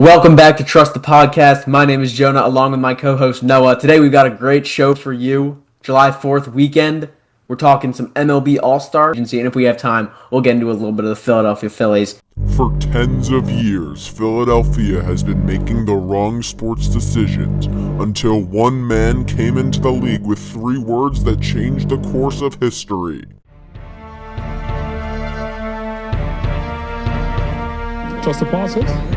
Welcome back to Trust the Podcast. My name is Jonah, along with my co-host Noah. Today we've got a great show for you. July 4th weekend. We're talking some MLB All-Star agency, and if we have time, we'll get into a little bit of the Philadelphia Phillies. For tens of years, Philadelphia has been making the wrong sports decisions until one man came into the league with three words that changed the course of history. Trust the process.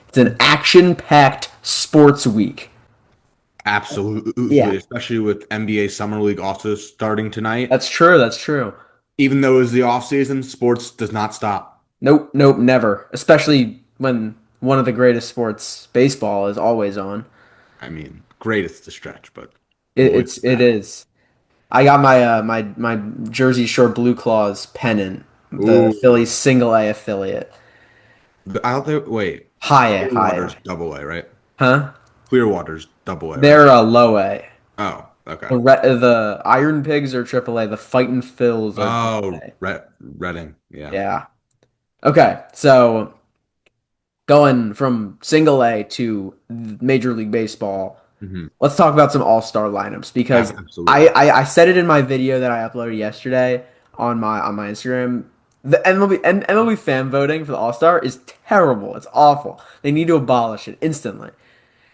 It's an action-packed sports week. Absolutely, Yeah. especially with NBA Summer League also starting tonight. That's true. Even though it's the off season, sports does not stop. Nope, never. Especially when one of the greatest sports, baseball, is always on. I mean, greatest to stretch, but It is. I got my Jersey Shore Blue Claws pennant, the Ooh. Phillies single A affiliate. Out there, wait, High Clearwater's A. double A, right? Huh? Clearwater's double A, right? They're a low A. Oh, okay. The Iron Pigs are triple A. The Fightin' Phils are Oh, triple A. Reading, yeah. Yeah. Okay, so going from single A to Major League Baseball, Mhm. let's talk about some all-star lineups because Absolutely. I said it in my video that I uploaded yesterday on my Instagram. The MLB fan voting for the All-Star is terrible. It's awful. They need to abolish it instantly.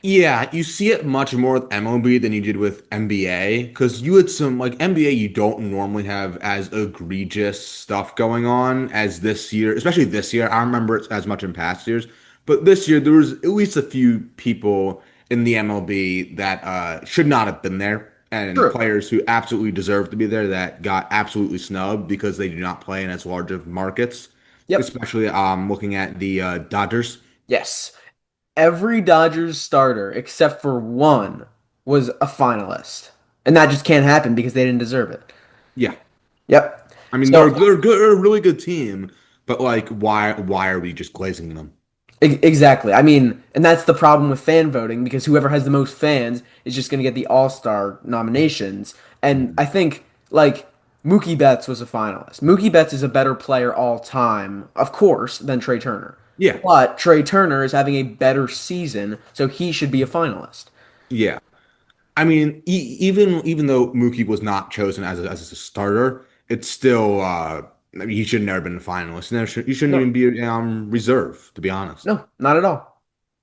Yeah, you see it much more with MLB than you did with NBA because you had some like NBA, you don't normally have as egregious stuff going on as this year, especially this year. I remember it as much in past years, but this year there was at least a few people in the MLB that should not have been there, and True. players who absolutely deserve to be there that got absolutely snubbed because they do not play in as large of markets. Yep. Especially looking at the Dodgers. Yes. Every Dodgers starter except for one was a finalist. And that just can't happen because they didn't deserve it. Yeah. Yep. I mean, So they're a really good team, but like, why are we just glazing them? exactly. I mean, and that's the problem with fan voting because whoever has the most fans is just going to get the All-Star nominations. And I think like Mookie Betts was a finalist. Mookie Betts is a better player all time, of course, than Trey Turner. Yeah, But Trey Turner is having a better season, so he should be a finalist. yeah. I mean, even though Mookie was not chosen as a starter, it's still I mean, he should have never been a finalist. He shouldn't No, even be reserve, to be honest. no, not at all.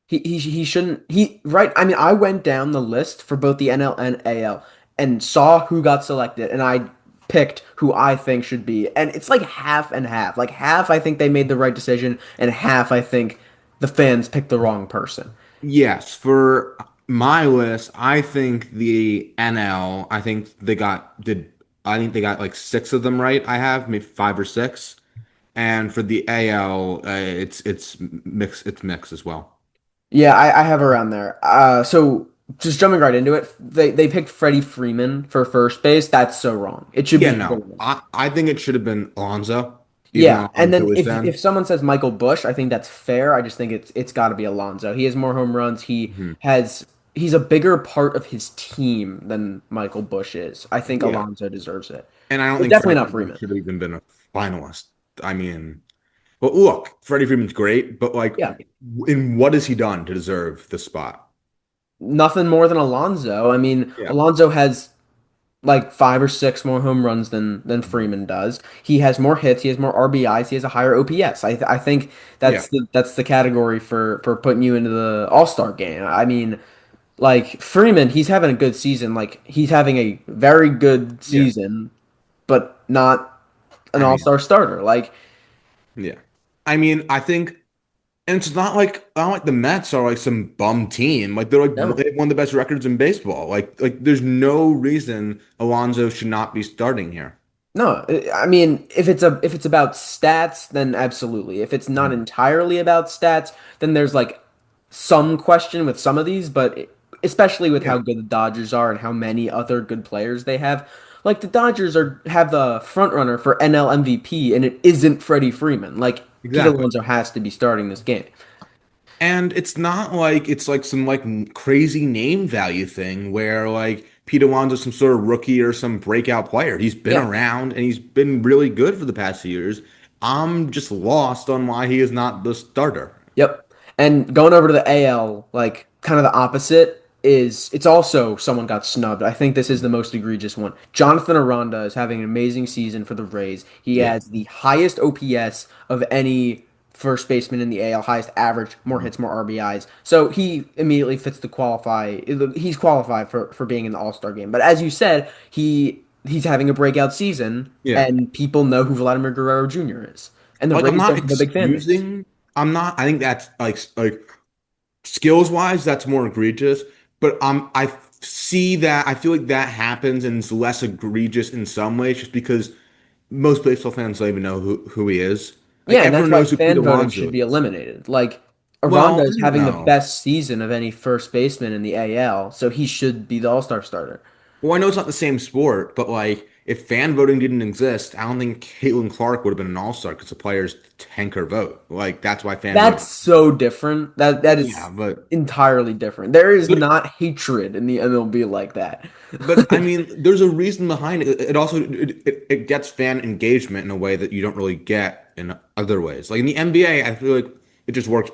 He shouldn't right. I mean, I went down the list for both the NL and AL and saw who got selected, and I picked who I think should be, and it's like half and half. Like half I think they made the right decision, and half I think the fans picked the wrong person. Yes, for my list, I think the NL, I think they got like six of them right. I have maybe five or six, and for the AL, it's mixed as well. Yeah, I have around there. So just jumping right into it, they picked Freddie Freeman for first base. That's so wrong. It should Yeah, be no, I think it should have been Alonso, even yeah, though and then Alonso is if down. someone says Michael Bush, I think that's fair. I just think it's got to be Alonso. He has more home runs. Mhm. He's a bigger part of his team than Michael Bush is. I think Yeah, Alonso deserves it, and I don't but think definitely Freddie not Freeman Freeman. should have even been a finalist. I mean, but look, Freddie Freeman's great, but like, Yeah, in what has he done to deserve the spot? nothing more than Alonso. I mean, Yeah. Alonso has like five or six more home runs than Freeman does. He has more hits. He has more RBIs. He has a higher OPS. I think Yeah. that's the category for putting you into the All Star game. I mean, like Freeman, he's having a good season. Like he's having a very good Yeah. season, but not an I All mean, Star starter. Like yeah. I mean, I think, and it's not like the Mets are like some bum team. Like no. they have one of the best records in baseball. Like there's no reason Alonso should not be starting here. No, I mean, if it's about stats, then absolutely. If it's not Mhm. entirely about stats, then there's like some question with some of these, but especially with how Yeah, good the Dodgers are and how many other good players they have. Like the Dodgers have the front runner for NL MVP, and it isn't Freddie Freeman. Like Pete exactly. Alonso has to be starting this game. And it's not like it's like some like crazy name value thing where like Pete Alonso's some sort of rookie or some breakout player. He's been Yeah, around and he's been really good for the past few years. I'm just lost on why he is not the starter. Yep. And going over to the AL, like kind of the opposite is it's also someone got snubbed. I think this is the most egregious one. Jonathan Aranda is having an amazing season for the Rays. He Yeah. has the highest OPS of any first baseman in the AL, highest average, more hits, more RBIs. So he immediately fits the qualify. He's qualified for being in the All-Star game. But as you said, he's having a breakout season, Yeah. and people know who Vladimir Guerrero Jr. is. And the Like I'm Rays not don't have a big fan base. excusing. I'm not. I think that's like skills wise, that's more egregious. But I see that. I feel like that happens and it's less egregious in some ways, just because most baseball fans don't even know who he is. Like Yeah, and that's everyone why knows who Pete fan voting Alonso should be is. eliminated. Like Aranda Well, is having the no. best season of any first baseman in the AL, so he should be the All-Star starter. Well, I know it's not the same sport, but like if fan voting didn't exist, I don't think Caitlin Clark would have been an all-star because the players tank her vote. Like that's why fan That's voting. so different. That Yeah, is but entirely different. There is but not hatred in the MLB like that. but I mean, there's a reason behind it. It also it gets fan engagement in a way that you don't really get in other ways. Like in the NBA, I feel like it just works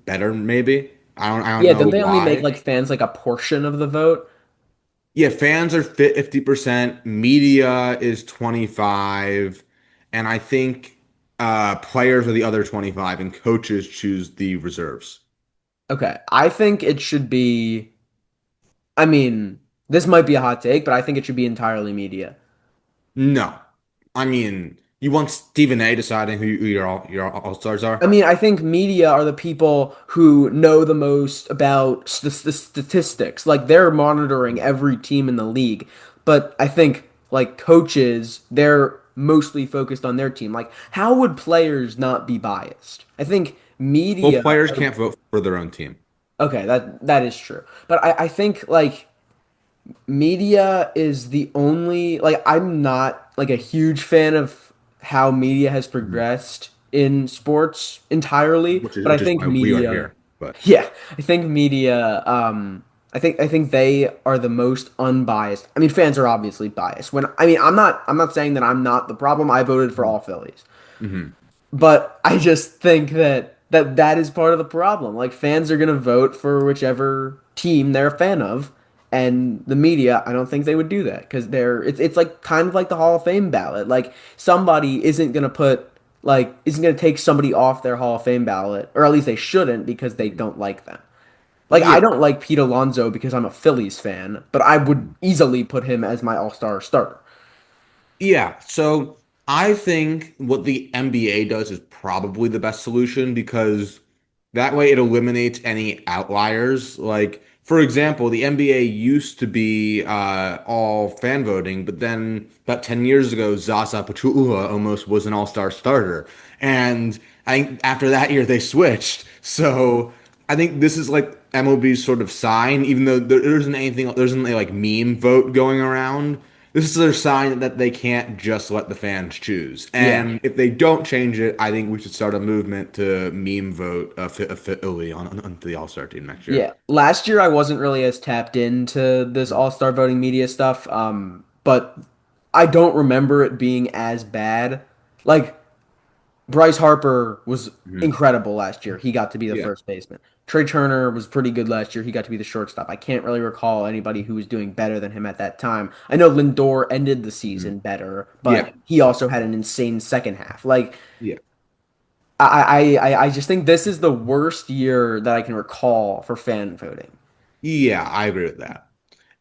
better. Maybe I don't Yeah, know don't they only make why. like fans like a portion of the vote? Yeah, fans are 50%, media is 25, and I think players are the other 25, and coaches choose the reserves. Okay, I think it should be. I mean, this might be a hot take, but I think it should be entirely media. No. I mean, you want Stephen A deciding who your all-stars I are? mean, I think media are the people who know the most about the statistics. Like they're monitoring every team in the league. But I think like coaches, they're mostly focused on their team. Like how would players not be biased? I think Well, media players can't vote for their own team. okay, that is true. But I think like media is the only like I'm not like a huge fan of how media has Mhm. progressed in sports entirely, Which is but I which is think why we are media here. But yeah, I think media I think they are the most unbiased. I mean fans are obviously biased. When I mean I'm not saying that I'm not the problem. I voted for all Phillies. Mhm. But I just think that is part of the problem. Like fans are gonna vote for whichever team they're a fan of, and the media, I don't think they would do that because it's like kind of like the Hall of Fame ballot. Like somebody isn't gonna take somebody off their Hall of Fame ballot, or at least they shouldn't because they don't like them. Like I Yeah. don't like Pete Alonso because I'm a Phillies fan, but I would Mhm. easily put him as my All-Star starter. Yeah, so I think what the NBA does is probably the best solution because that way it eliminates any outliers. Like, for example, the NBA used to be all fan voting, but then about 10 years ago, Zaza Pachulia almost was an all-star starter. And I think after that year, they switched. So I think this is like MLB's sort of sign, even though there isn't anything, there isn't a like meme vote going around. This is their sign that they can't just let the fans choose. Yeah. And if they don't change it, I think we should start a movement to meme vote Philly on the All Star team next year. Yeah, last year I wasn't really as tapped into this all-star voting media stuff, but I don't remember it being as bad. Like Bryce Harper was Mhm. incredible last year. He got to be the Yeah. first baseman. Trey Turner was pretty good last year. He got to be the shortstop. I can't really recall anybody who was doing better than him at that time. I know Lindor ended the Mhm. season better, but Yeah. he also had an insane second half. Like Yeah. I just think this is the worst year that I can recall for fan voting. Yeah, I agree with that.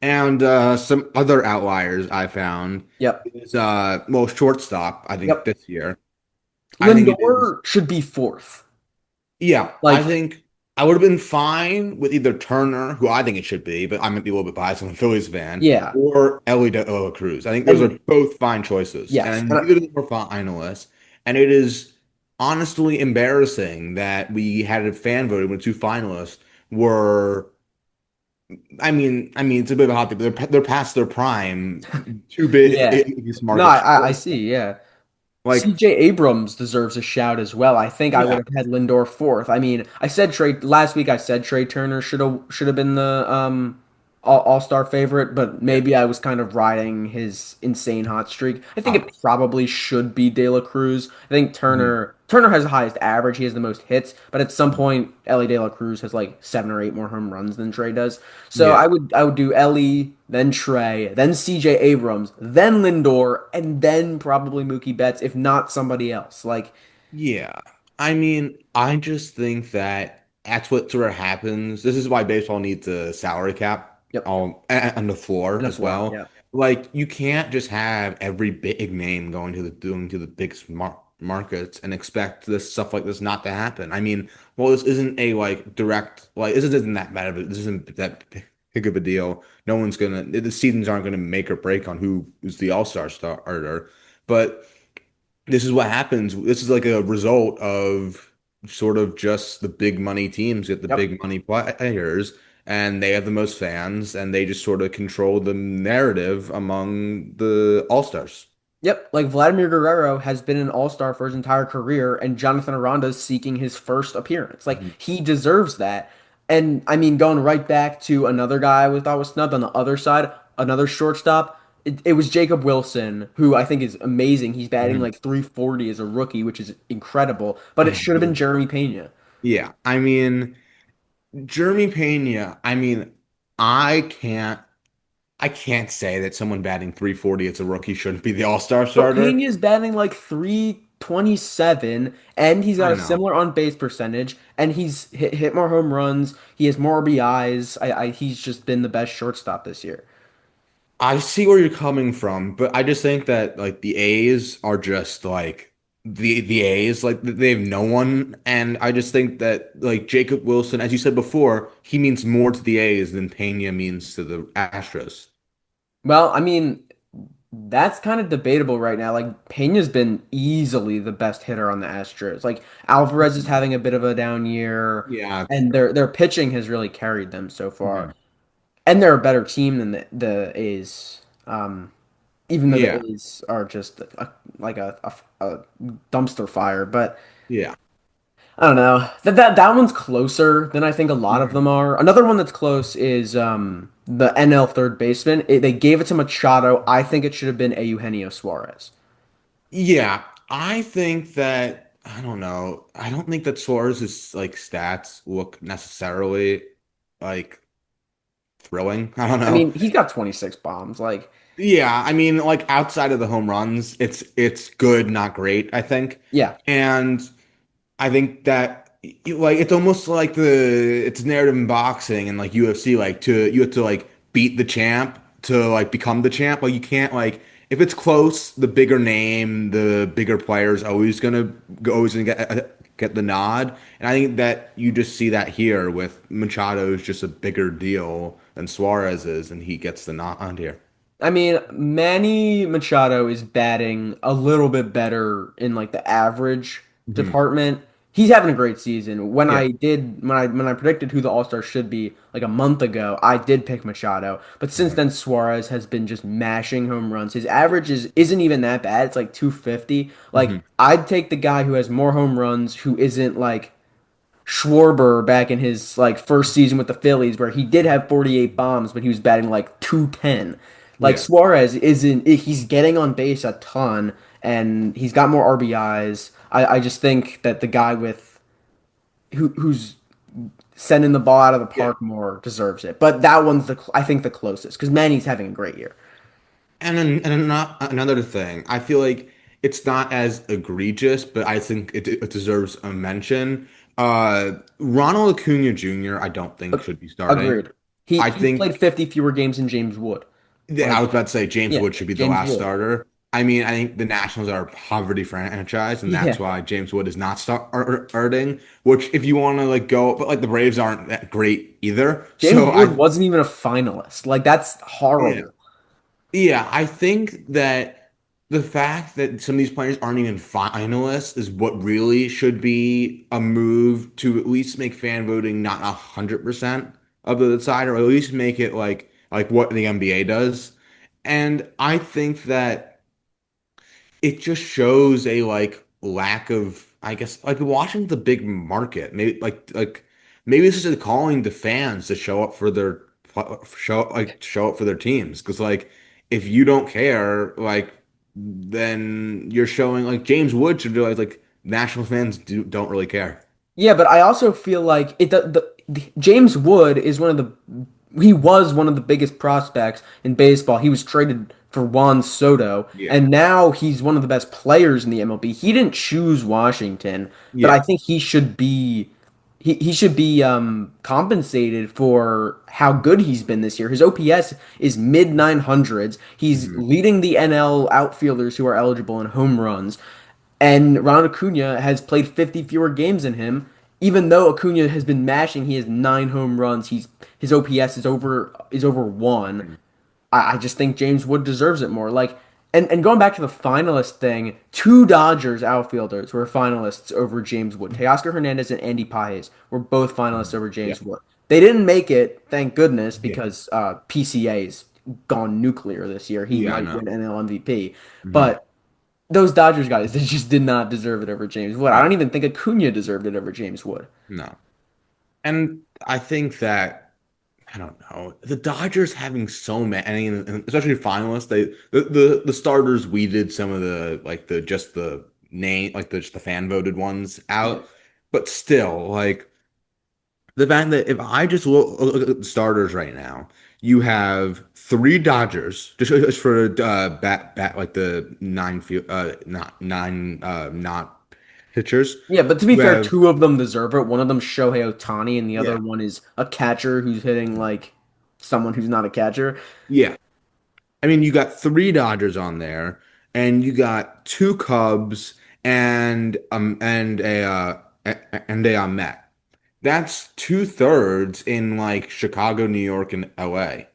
And some other outliers I found Yep. is well, shortstop, I think Yep. this year. I think it is. Lindor should be fourth. Yeah, I Like, think I would have been fine with either Turner, who I think it should be, but I might be a little bit biased. I'm a Phillies fan, yeah. or Ellie De La Cruz. I think those are And both fine choices, yes. and neither of them were finalists. And it is honestly embarrassing that we had a fan voting when two finalists were. I mean, it's a bit of a hot take, but they're past their prime, too big Yeah. in these No, markets. I see. Yeah. Like, CJ Abrams deserves a shout as well. I think I would yeah, have had Lindor fourth. I mean, I said Trey last week. I said Trey Turner should have been the all-star favorite, but Yeah. maybe I was kind of riding his insane hot streak. I think Oh. it probably should be De La Cruz. I think Mhm. Turner has the highest average. He has the most hits, but at some point, Ellie De La Cruz has like 7 or 8 more home runs than Trey does. So Yeah. I would do Ellie, then Trey, then CJ Abrams, then Lindor, and then probably Mookie Betts, if not somebody else. Like, Yeah. I mean, I just think that that's what sort of happens. This is why baseball needs a salary cap yep, and the floor and a as floor. well. Yeah. Like you can't just have every big name going to the big markets and expect this stuff like this not to happen. I mean, well, this isn't a like direct like this isn't that bad of a this isn't that big of a deal. No one's gonna the seasons aren't gonna make or break on who is the all-star starter, but this is what happens. This is like a result of sort of just the big money teams get the Yep. big money players, and they have the most fans, and they just sort of control the narrative among the all-stars. Yep, like Vladimir Guerrero has been an all-star for his entire career, and Jonathan Aranda's seeking his first appearance. Like Mhm. he deserves that. And I mean, going right back to another guy I thought was snubbed on the other side, another shortstop. It was Jacob Wilson, who I think is amazing. He's batting Mhm. like 340 as a rookie, which is incredible. But it Oh, should have been Jeremy Pena. yeah. I mean, Jeremy Pena, I mean, I can't I can't say that someone batting 340 as a rookie shouldn't be the all-star But starter. Pena's batting like 327, and he's got I a know. similar on base percentage, and he's hit more home runs. He has more RBIs. He's just been the best shortstop this year. I see where you're coming from, but I just think that like the A's are just like the A's, like they have no one, and I just think that like Jacob Wilson, as you said before, he means more to the A's than Pena means to the Astros. Well, I mean, that's kind of debatable right now. Like Pena's been easily the best hitter on the Astros. Like Alvarez is having a bit of a down year, Yeah. and their pitching has really carried them so far. Mhm. And they're a better team than the A's. Even though the Yeah. A's are just like a dumpster fire. But Yeah. I don't know. That one's closer than I think a lot of Mhm. them are. Another one that's close is the NL third baseman. They gave it to Machado. I think it should have been Eugenio Suarez. Yeah. I think that I don't know. I don't think that Suarez's like stats look necessarily like thrilling. I don't I know. mean, he's got 26 bombs. Like, Yeah, I mean, like outside of the home runs, it's good, not great, I think. yeah. And I think that like it's almost like the it's narrative in boxing and like UFC, like to you have to like beat the champ to like become the champ. Like you can't like if it's close, the bigger name, the bigger player is always gonna get the nod. And I think that you just see that here with Machado is just a bigger deal than Suarez is, and he gets the nod here. I mean, Manny Machado is batting a little bit better in like the average Mhm. department. He's having a great season. Yeah. When I predicted who the All-Star should be like a month ago, I did pick Machado. But since Mhm. then Suarez has been just mashing home runs. His average isn't even that bad. It's like 250. Like Mhm. I'd take the guy who has more home runs who isn't like Schwarber back in his like first season with the Phillies, where he did have 48 bombs, but he was batting like 210. Like Yeah. Suarez isn't, he's getting on base a ton, and he's got more RBIs. I just think that the guy with who's sending the ball out of the Yeah. park more deserves it. But that one's I think the closest because Manny's having a great year. Not another thing, I feel like it's not as egregious, but I think it deserves a mention. Ronald Acuna Jr. I don't think Ag- should be starting. Agreed. I He's played think 50 fewer games than James Wood. I Like, was about to say James yeah, Wood should be the James last Wood. starter. I mean, I think the Nationals are a poverty franchise, and that's Yeah. why James Wood is not starting. Which, if you want to like go, but like the Braves aren't that great either. James So Wood I, wasn't even a finalist. Like that's yeah. horrible. Yeah, I think that the fact that some of these players aren't even finalists is what really should be a move to at least make fan voting not 100% of the side, or at least make it like what the NBA does. And I think that it just shows a like lack of, I guess, like watching the big market. Maybe like maybe this is a calling to fans to show up for their show up for their teams. Because like if you don't care, like then you're showing like James Wood should realize like national fans don't really care. Yeah, but I also feel like James Wood is he was one of the biggest prospects in baseball. He was traded for Juan Soto, Yeah. and now he's one of the best players in the MLB. He didn't choose Washington, but I Yeah. think he should be compensated for how good he's been this year. His OPS is mid 900s. He's Hmm. leading the NL outfielders who are eligible in home runs. And Ronald Acuna has played 50 fewer games than him. Even though Acuna has been mashing, he has 9 home runs. His OPS is over one. I just think James Wood deserves it more. Like, and going back to the finalist thing, two Dodgers outfielders were finalists over James Wood. Teoscar Hernandez and Andy Pages were both finalists over Yeah. James Wood. They didn't make it, thank goodness, Yeah. because PCA's gone nuclear this year. He Yeah, I might know. win NL MVP, Hmm. but those Dodgers guys, they just did not deserve it over James Wood. I No, don't even think Acuna deserved it over James Wood. no. And I think that I don't know the Dodgers having so many, and especially finalists. The starters weeded some of the like the just the name like just the fan voted ones Yeah. out, but still like the fact that if I just look at the starters right now, you have three Dodgers just for bat like the nine field not nine not pitchers. Yeah, but to be You fair, have two of them deserve it. One of them Shohei Ohtani, and the other yeah one is a catcher who's hitting like someone who's not a catcher. yeah. I mean, you got three Dodgers on there, and you got two Cubs and a Met. That's two-thirds in like Chicago, New York, and LA.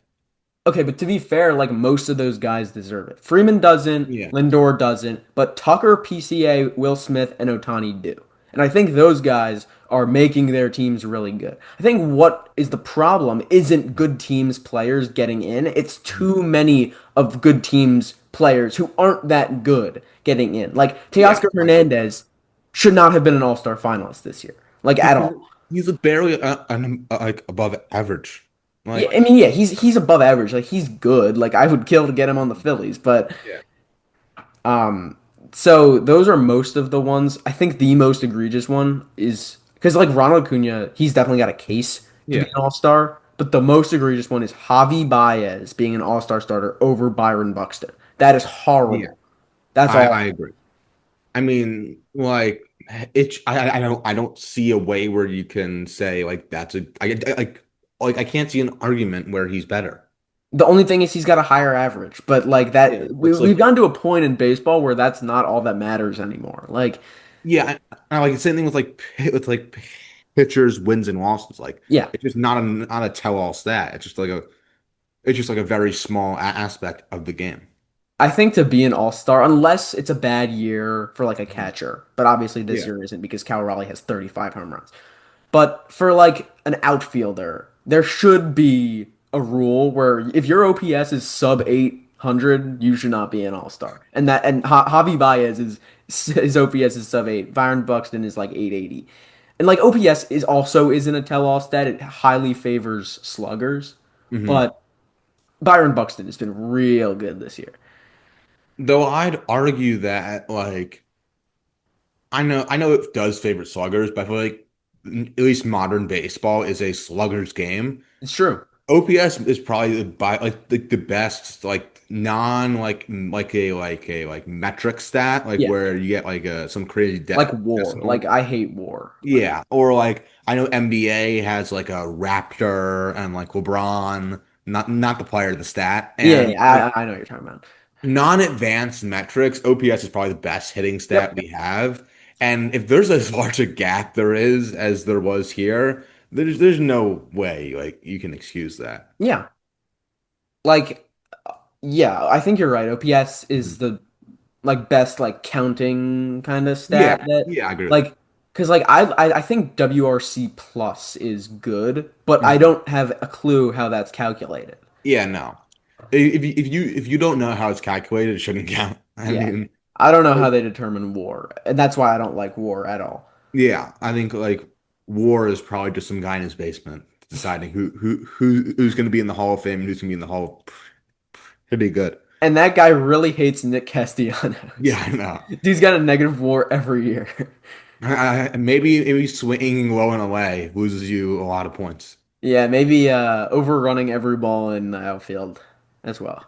Okay, but to be fair, like most of those guys deserve it. Freeman doesn't, Yeah. Lindor doesn't, but Tucker, PCA, Will Smith, and Ohtani do. And I think those guys are making their teams really good. I think what is the problem isn't good teams players getting in. It's too many of good teams players who aren't that good getting in. Like Yeah, Teoscar I agree. Hernandez should not have been an All-Star finalist this year. Like at Because all. he's barely like above average. Yeah, Like I mean, yeah, he's above average. Like he's good. Like I would kill to get him on the Phillies, but yeah, Um, so those are most of the ones. I think the most egregious one is because like Ronald Acuna, he's definitely got a case to be yeah, an all-star, but the most egregious one is Javi Baez being an all-star starter over Byron Buxton. That is yeah. horrible. That's I all. agree. I mean, like I don't see a way where you can say like that's a like I can't see an argument where he's better. The only thing is he's got a higher average, but like Yeah, that, it's we've like gotten to a point in baseball where that's not all that matters anymore. Like, yeah, I like the same thing with like pitchers wins and losses. Like yeah, it's just not a tell-all stat. It's just like a very small aspect of the game. I think to be an all-star, unless it's a bad year for like a Mhm. catcher, but obviously this Yeah. year isn't because Cal Raleigh has 35 home runs. But for like an outfielder, there should be a rule where if your OPS is sub 800, you should not be an all-star. And Javi Baez is his OPS is sub 8. Byron Buxton is like 880. And like OPS is also isn't a tell-all stat. It highly favors sluggers, Hmm. but Byron Buxton has been real good this year. Though I'd argue that like I know it does favor sluggers, but I feel like at least modern baseball is a slugger's game. It's true. OPS is probably the best non like metric stat like Yeah. where you get like some crazy Like war. Like decimal. I hate war. Like Yeah, or like I know NBA has like a Raptor and like LeBron, not the player, the stat, yeah, and like yeah, I know what you're talking about. non-advanced metrics, OPS is probably the best hitting stat Yep. we have. And if there's as large a gap there is as there was here, there's no way like you can excuse that. Yeah. Like yeah, I think you're right. OPS is Mhm. the like best like counting kind of Yeah, stat that yeah, I agree with like because like I think WRC plus is good, but that. I Mhm. don't have a clue how that's calculated. Yeah, no. If you don't know how it's calculated, it shouldn't count. I Yeah. mean, I don't know like, how they determine war. And that's why I don't like war at all. yeah, I think like War is probably just some guy in his basement deciding who's going to be in the Hall of Fame and who's going to be in the Hall. Pretty good. And that guy really hates Nick Yeah, Castellanos. I know. Dude's got a negative war every year. Maybe swinging low and away loses you a lot of points, Yeah, maybe overrunning every ball in the outfield as well.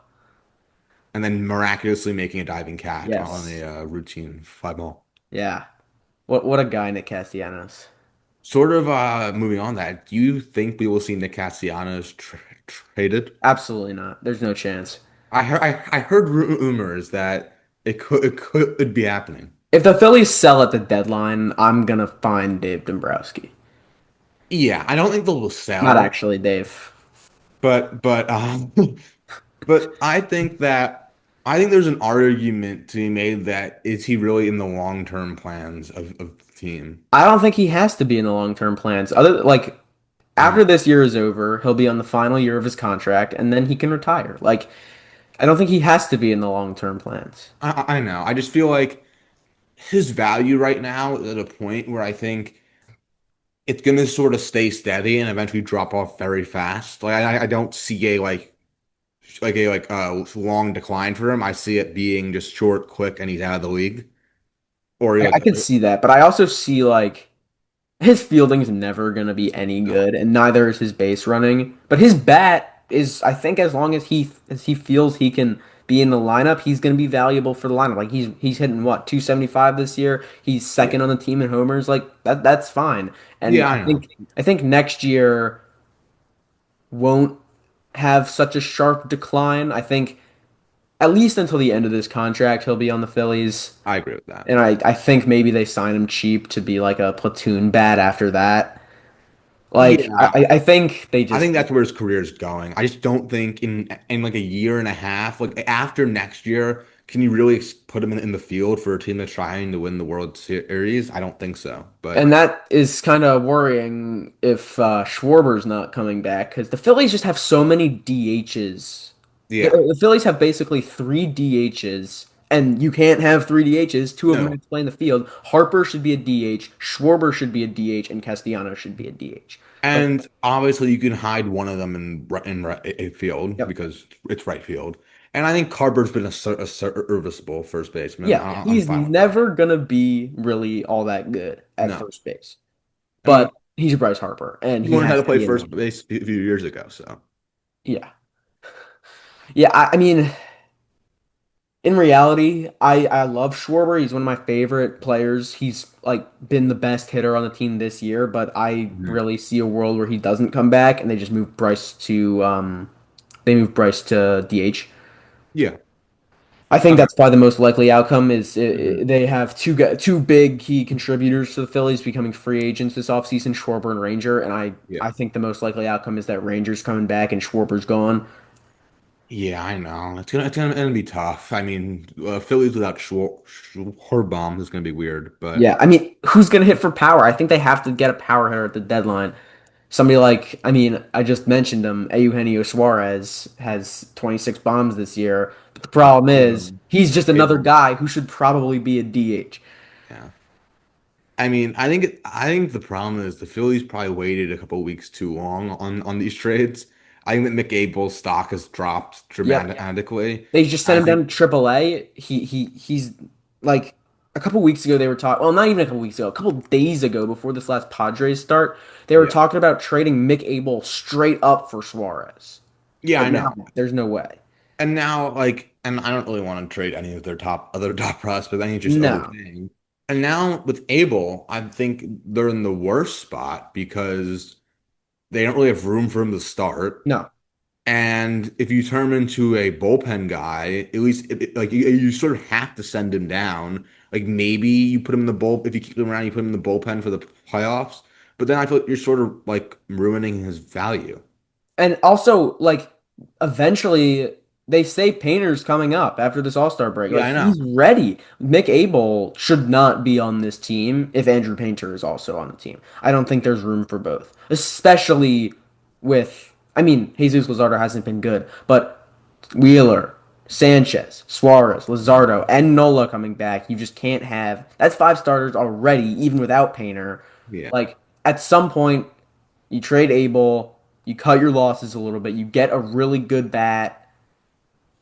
and then miraculously making a diving catch on Yes. a routine fly ball. Yeah. What a guy, Nick Castellanos. Sort of moving on that, do you think we will see Nick Castellanos traded? Absolutely not. There's no chance. I heard rumors that it could be happening. If the Phillies sell at the deadline, I'm gonna find Dave Dombrowski. Yeah, I don't think they'll Not sell, actually, Dave. but but I think there's an argument to be made that is he really in the long-term plans of the team? I don't think he has to be in the long-term plans. Other like Mhm. after this year is over, he'll be on the final year of his contract, and then he can retire. Like I don't think he has to be in the long-term plans. I know. I just feel like his value right now is at a point where I think it's going to sort of stay steady and eventually drop off very fast. Like I don't see a long decline for him. I see it being just short, quick, and he's out of the league. Or I can see that, but I also see like his fielding's never gonna be any no, good, and neither is his base running. But his bat is, I think, as long as he feels he can be in the lineup, he's gonna be valuable for the lineup. Like he's hitting what 275 this year. He's yeah, second on the team in homers. Like that's fine. And yeah, I know. I think next year won't have such a sharp decline. I think at least until the end of this contract, he'll be on the Phillies. I agree with that. And I think maybe they sign him cheap to be like a platoon bat after that. Like Yeah, I think they I just think that's where his career is going. I just don't think in like a year and a half, like after next year, can you really put him in the field for a team that's trying to win the World Series? I don't think so. and But that is kind of worrying if Schwarber's not coming back because the Phillies just have so many DHs. yeah, The Phillies have basically three DHs, and you can't have three DHs. Two of them no. have to play in the field. Harper should be a DH, Schwarber should be a DH, and Castellanos should be a DH. But And obviously, you can hide one of them in field yep. because it's right field. And I think Carter's been a serviceable first baseman. Yeah, I'm he's fine with that. never gonna be really all that good at No, first base. I mean, But he's Bryce Harper, and he he learned how has to to play be in first one. base a few years ago. So Yeah. Yeah, I mean, in reality, I love Schwarber. He's one of my favorite players. He's like been the best hitter on the team this year, but I mhm. really see a world where he doesn't come back and they just move Bryce to DH. Yeah, I think okay, that's probably the most likely outcome is mhm. they have two big key contributors to the Phillies becoming free agents this offseason, Schwarber and Ranger, and Yeah, I think the most likely outcome is that Ranger's coming back and Schwarber's gone. yeah, I know. It's gonna be tough. I mean, Phillies without Schwarber is gonna be weird, but Yeah, I mean, who's gonna hit for power? I think they have to get a power hitter at the deadline. Somebody like, I mean, I just mentioned him, Eugenio Suarez has 26 bombs this year, but the problem is he's just another Abel, guy who should probably be a DH. yeah. I mean, I think the problem is the Phillies probably waited a couple weeks too long on these trades. I think that McAble's stock has dropped Yep. dramatically. They just sent I him down think to AAA. He's like a couple weeks ago they were talking. Well, not even a couple weeks ago. A couple days ago, before this last Padres start, they were yeah. talking about trading Mick Abel straight up for Suarez. Yeah, But I know. now there's no way. And now and I don't really want to trade any of their top prospects. I think it's just No, overpaying. And now with Abel, I think they're in the worst spot because they don't really have room for him to start. no. And if you turn him into a bullpen guy, at least like you sort of have to send him down. Like maybe you put him in the bull if you keep him around, you put him in the bullpen for the playoffs. But then I feel like you're sort of like ruining his value. And also, like, eventually they say Painter's coming up after this All-Star break. Yeah, Like, I know. he's ready. Mick Abel should not be on this team if Andrew Painter is also on the team. I don't think there's room for both, especially with, I mean, Jesus Luzardo hasn't been good, but Wheeler, Sanchez, Suarez, Luzardo, and Nola coming back. You just can't have that's five starters already, even without Painter. Yeah. Like, at some point, You trade Abel, you cut your losses a little bit, you get a really good bat,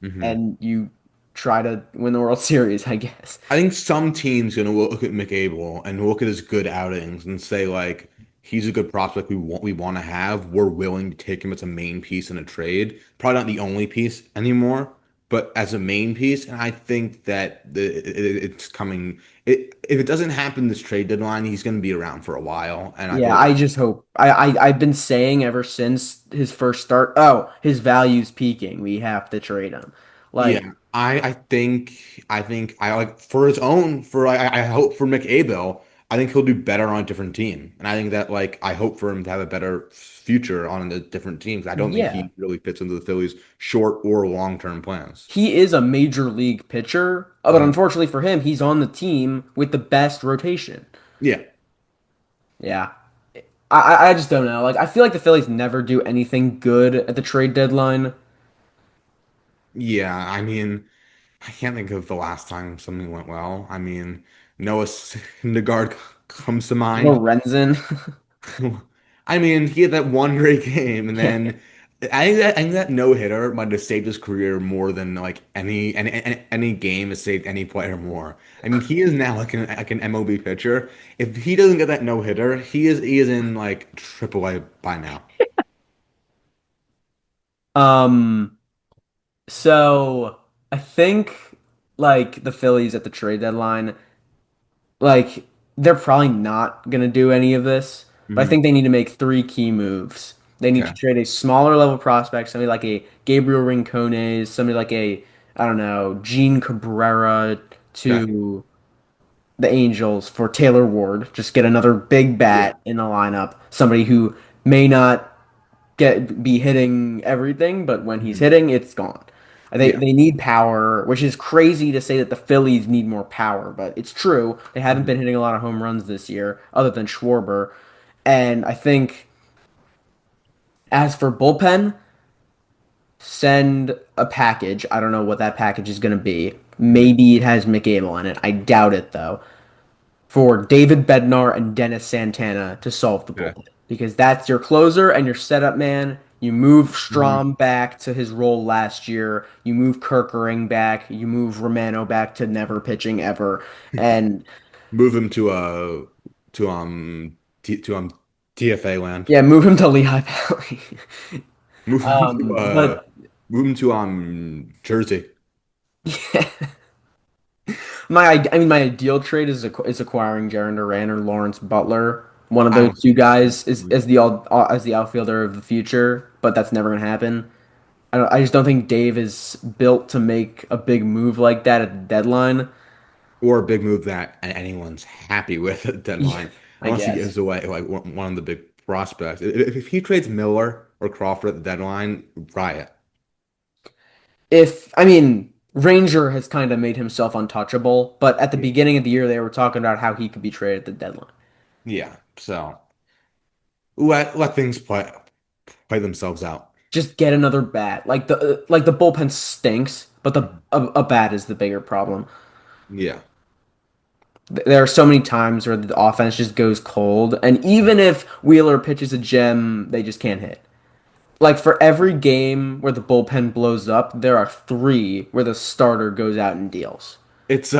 Hmm. and you try to win the World Series, I guess. I think some teams gonna look at McAbel and look at his good outings and say like he's a good prospect we want to have. We're willing to take him as a main piece in a trade. Probably not the only piece anymore, but as a main piece. And I think that it's coming. If it doesn't happen this trade deadline, he's going to be around for a while. And I Yeah, believe, I just hope. I've been saying ever since his first start, oh, his value's peaking. We have to trade him. Like, yeah, I like for his own for I hope for McAbel. I think he'll do better on a different team, and I think that like I hope for him to have a better future on a different team. 'Cause I don't think yeah, he really fits into the Phillies' short or long term plans. he is a major league pitcher, but Mhm. unfortunately for him, he's on the team with the best rotation. Yeah, Yeah. I just don't know. Like, I feel like the Phillies never do anything good at the trade deadline. yeah. I mean, I can't think of the last time something went well. I mean, Noah Syndergaard comes to mind. Lorenzen. I mean, he had that one great game, and Yeah. then I think that no hitter might have saved his career more than like any game has saved any player more. I mean, he is now like an MLB pitcher. If he doesn't get that no hitter, he is in like AAA by now. Um, so I think like the Phillies at the trade deadline, like they're probably not gonna do any of this, but I Hmm. think they need to make three key moves. They need to Okay. trade a smaller level prospect, somebody like a Gabriel Rincones, somebody like a, I don't know, Gene Cabrera Okay. to the Angels for Taylor Ward. Just get another big Yeah. bat in the lineup, somebody who may not be hitting everything, but when he's Hmm. hitting, it's gone. They Yeah. they need power, which is crazy to say that the Phillies need more power, but it's true. They haven't Hmm. been hitting a lot of home runs this year, other than Schwarber. And I think as for bullpen, send a package. I don't know what that package is going to be. Hmm. Maybe it has McAbel in it. I doubt it though. For David Bednar and Dennis Santana to solve the Okay. bullpen because that's your closer and your setup man. You move Hmm. Strom back to his role last year. You move Kerkering back. You move Romano back to never pitching ever. And Move him to TFA land. yeah, move him to Lehigh Valley. Move him to But Jersey. yeah, I mean, my ideal trade is acquiring Jaron Duran or Lawrence Butler. One of I those don't see two it happening. guys is as the outfielder of the future, but that's never gonna happen. I just don't think Dave is built to make a big move like that at the deadline. Or a big move that anyone's happy with at the Yeah, deadline, I unless he guess. gives away like one of the big prospects. If he trades Miller or Crawford at the deadline, riot. If I mean, Ranger has kind of made himself untouchable, but at the Yeah. beginning of the year they were talking about how he could be traded at the deadline. Yeah. So let things play themselves out. Just get another bat. Like the bullpen stinks, but Mhm. a bat is the bigger problem. Yeah. There are so many times where the offense just goes cold, and even if Wheeler pitches a gem, they just can't hit. Like for every game where the bullpen blows up, there are three where the starter goes out and deals. It's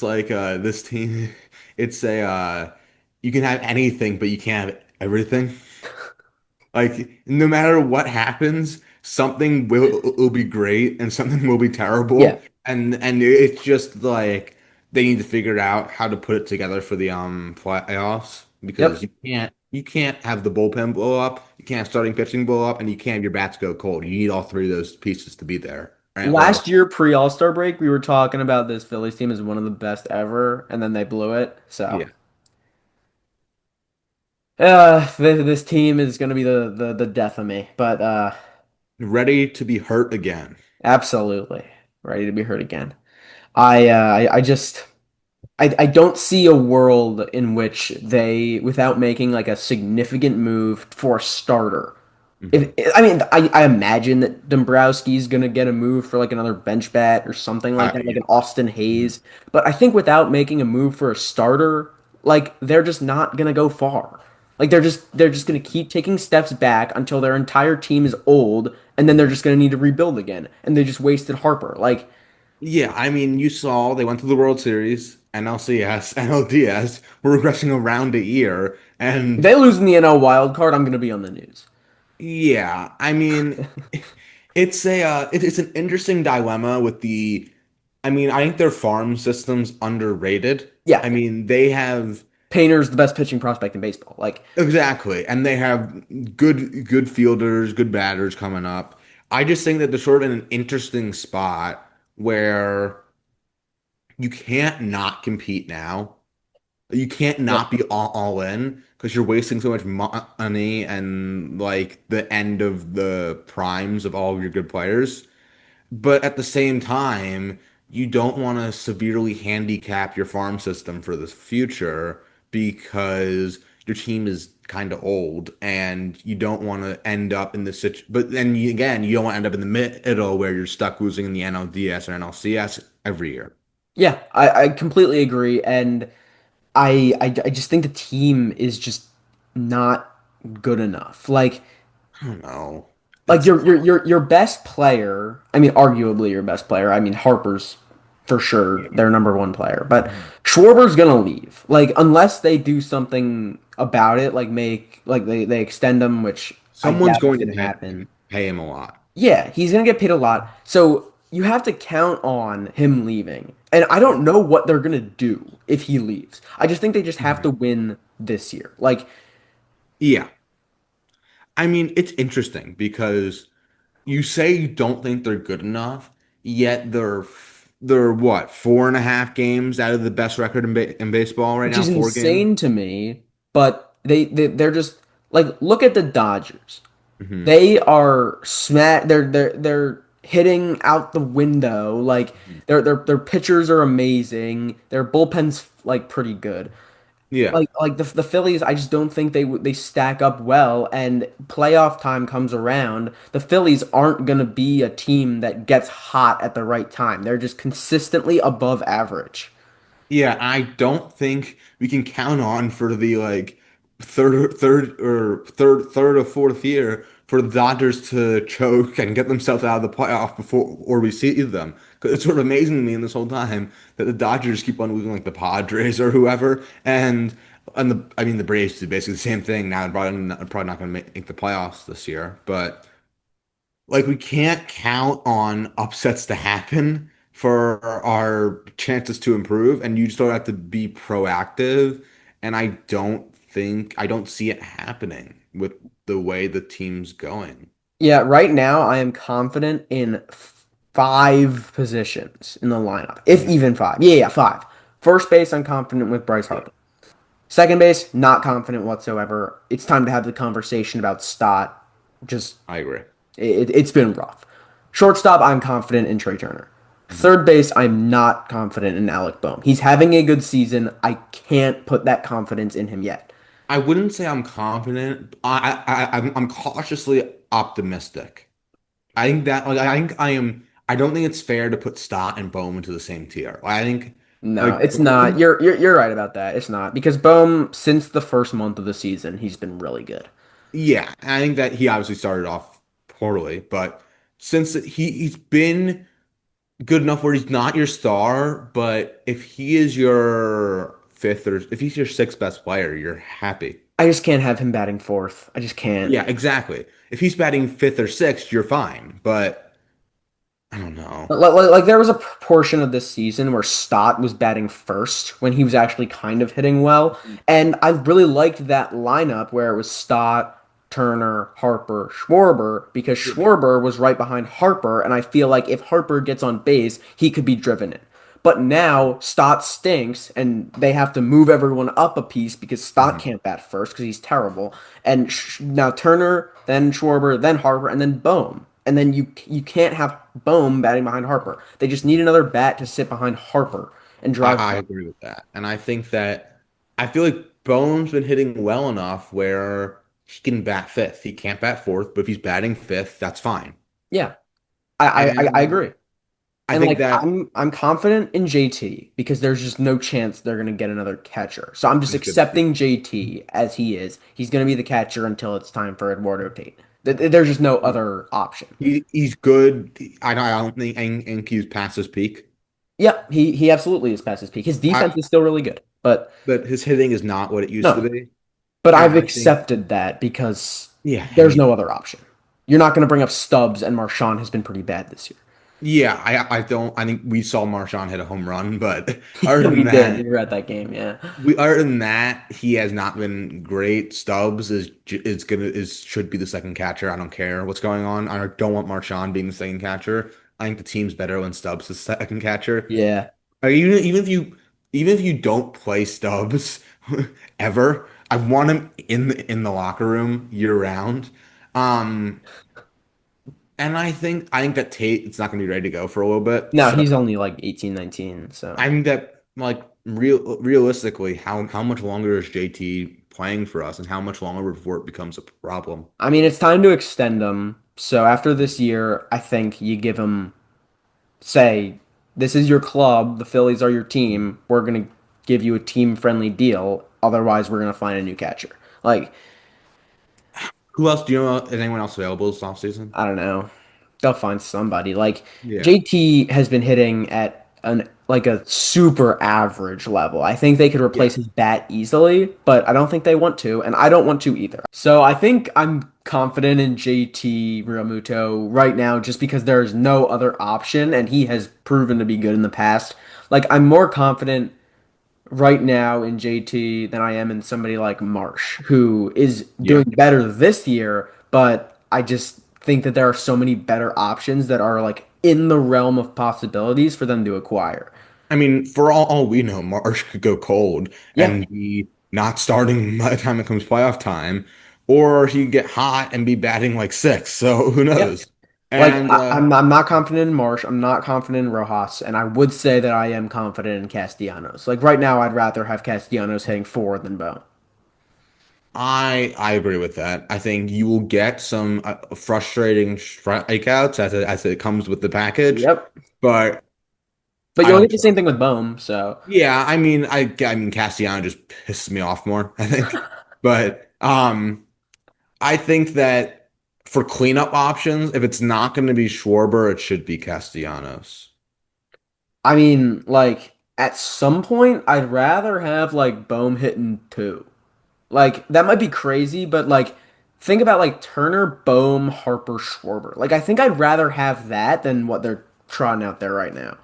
like this team. It's a you can have anything, but you can't have everything. Like no matter what happens, something will be great and something will be Yeah. terrible. And it's just like they need to figure out how to put it together for the playoffs because Yep. you can't have the bullpen blow up, you can't have starting pitching blow up, and you can't have your bats go cold. You need all three of those pieces to be there, right? Or Last year pre All-Star break, we were talking about this Phillies team as one of the best ever, and then they blew it. So, yeah, this team is gonna be the death of me. But ready to be hurt again. absolutely ready to be hurt again. I just I don't see a world in which they, without making like a significant move for a starter. Hmm. I mean, I imagine that Dombrowski's gonna get a move for like another bench bat or something like that, like Yeah. an Austin Mhm. Hayes. But I think without making a move for a starter, like they're just not gonna go far. Like they're just gonna keep taking steps back until their entire team is old, and then they're just gonna need to rebuild again. And they just wasted Harper. Like Yeah, I mean, you saw they went to the World Series, NLCS, NLDS, we're regressing around a year, if and they lose in the NL wild card, I'm gonna be on the news. yeah, I mean, it's an interesting dilemma with the. I mean, I think their farm system's underrated. Yeah, I mean, they have Painter's the best pitching prospect in baseball. Like exactly, and they have good fielders, good batters coming up. I just think that they're sort of in an interesting spot where you can't not compete now. You can't yep. not be all in because you're wasting so much money and like the end of the primes of all of your good players. But at the same time, you don't want to severely handicap your farm system for the future because your team is kind of old and you don't want to end up in this situation. But then again, you don't want to end up in the middle where you're stuck losing in the NLDS or NLCS every year. Yeah, I completely agree, and I just think the team is just not good enough. I don't know. Like It's your best player, I mean arguably your best player. I mean Harper's for sure yeah. their number one player, but Schwarber's gonna leave. Like unless they do something about it, like make like they extend him, which I Someone's doubt is going to gonna happen. pay him a lot. Yeah, he's gonna get paid a lot. So you have to count on him leaving. And I Yeah. don't know what they're gonna do if he leaves. I just think they just have to Mhm. win this year. Like Yeah. I mean, it's interesting because you say you don't think they're good enough, yet they're what, 4.5 games out of the best record in baseball right which now, is 4 games. insane to me, but they're just like look at the Dodgers. Hmm. They are smack they're hitting out the window. Like their pitchers are amazing. Their bullpen's like pretty good. Yeah. Like the Phillies, I just don't think they stack up well. And playoff time comes around, the Phillies aren't gonna be a team that gets hot at the right time. They're just consistently above average. Yeah, I don't think we can count on for the like third or fourth year for the Dodgers to choke and get themselves out of the playoff before or we see them. 'Cause it's sort of amazing to me in this whole time that the Dodgers keep on losing like the Padres or whoever, and the I mean the Braves do basically the same thing now. They're probably not going to make the playoffs this year, but. Like we can't count on upsets to happen for our chances to improve, and you just don't have to be proactive. And I don't see it happening with the way the team's going. Yeah, right now I am confident in five positions in the lineup, if Mhm. even five. Yeah, five. First base, I'm confident with Bryce Yeah, Harper. Second base, not confident whatsoever. It's time to have the conversation about Stott. Just I agree. it's been rough. Shortstop, I'm confident in Trey Turner. Mhm. Third base, I'm not confident in Alec Boehm. He's having a good season. I can't put that confidence in him yet. I wouldn't say I'm confident. I'm cautiously optimistic. I think that like I think I am. I don't think it's fair to put Stott and Bowman into the same tier. I think No, like it's not. You're right about that. It's not because Boehm, since the first month of the season, he's been really good. yeah, I think that he obviously started off poorly, but since he's been good enough where he's not your star, but if he is your fifth or if he's your sixth best player, you're happy. I just can't have him batting fourth. I just can't. Yeah, exactly. If he's batting fifth or sixth, you're fine. But I don't know. Like there was a portion of this season where Stott was batting first when he was actually kind of hitting well, and I really liked that lineup where it was Stott, Turner, Harper, Schwarber because Schwarber was right behind Harper, and I feel like if Harper gets on base, he could be driven in. But now Stott stinks, and they have to move everyone up a piece because Stott Mhm. can't bat first because he's terrible. And now Turner, then Schwarber, then Harper, and then Bohm. And then you can't have Bohm batting behind Harper. They just need another bat to sit behind Harper and drive I runs. agree with that. And I think that I feel like Bone's been hitting well enough where he can bat fifth. He can't bat fourth, but if he's batting fifth, that's fine. Yeah, I And agree. I And think like that I'm confident in JT because there's just no chance they're gonna get another catcher. So I'm just I should be. accepting JT as he is. He's gonna be the catcher until it's time for Eduardo Tate. There's just no other option. He's good. I don't think he's past his peak, Yep, he absolutely is past his peak. His defense I, is still really good, but but his hitting is not what it used to no. be. But And I've I think, accepted that because yeah, I there's mean, no other option. You're not gonna bring up Stubbs, and Marshawn has been pretty bad this year. yeah, I don't. I think we saw Marshawn hit a home run, but other We than did. that, We were at that game, yeah. he has not been great. Stubbs is should be the second catcher. I don't care what's going on. I don't want Marshawn being the second catcher. I think the team's better when Stubbs is second catcher. Yeah. Even if you don't play Stubbs ever, I want him in the locker room year round. Um, and I think that Tate it's not gonna be ready to go for a little bit. No, So he's only like 18, 19. So I think that like realistically, how much longer is JT playing for us, and how much longer before it becomes a problem? I mean, it's time to extend him. So after this year, I think you give him, say, this is your club, the Phillies are your team. We're gonna give you a team-friendly deal. Otherwise, we're gonna find a new catcher. Like, Who else do you know? Is anyone else available this offseason? I don't know. They'll find somebody. Like Yeah, JT has been hitting at an like a super average level. I think they could yeah. replace his bat easily, but I don't think they want to, and I don't want to either. So I think I'm confident in JT Realmuto right now just because there's no other option and he has proven to be good in the past. Like I'm more confident right now in JT than I am in somebody like Marsh, who is Yeah. doing better this year, but I just think that there are so many better options that are like in the realm of possibilities for them to acquire. I mean, for all we know, Marsh could go cold Yeah, and be not starting by the time it comes playoff time, or he could get hot and be batting like six. So who yeah. knows? Like And I'm not confident in Marsh. I'm not confident in Rojas, and I would say that I am confident in Castellanos. Like right now, I'd rather have Castellanos hitting four than Bone. I agree with that. I think you will get some frustrating strikeouts as it comes with the package, Yep. but But I you'll don't get the same trust. thing with Bohm, so Yeah, I mean Castellano just pisses me off more, I think. But I think that for cleanup options, if it's not going to be Schwarber, it should be Castellanos. I mean, like at some point, I'd rather have like Bohm hitting two. Like that might be crazy, but like think about like Turner, Bohm, Harper, Schwarber. Like I think I'd rather have that than what they're trotting out there right now.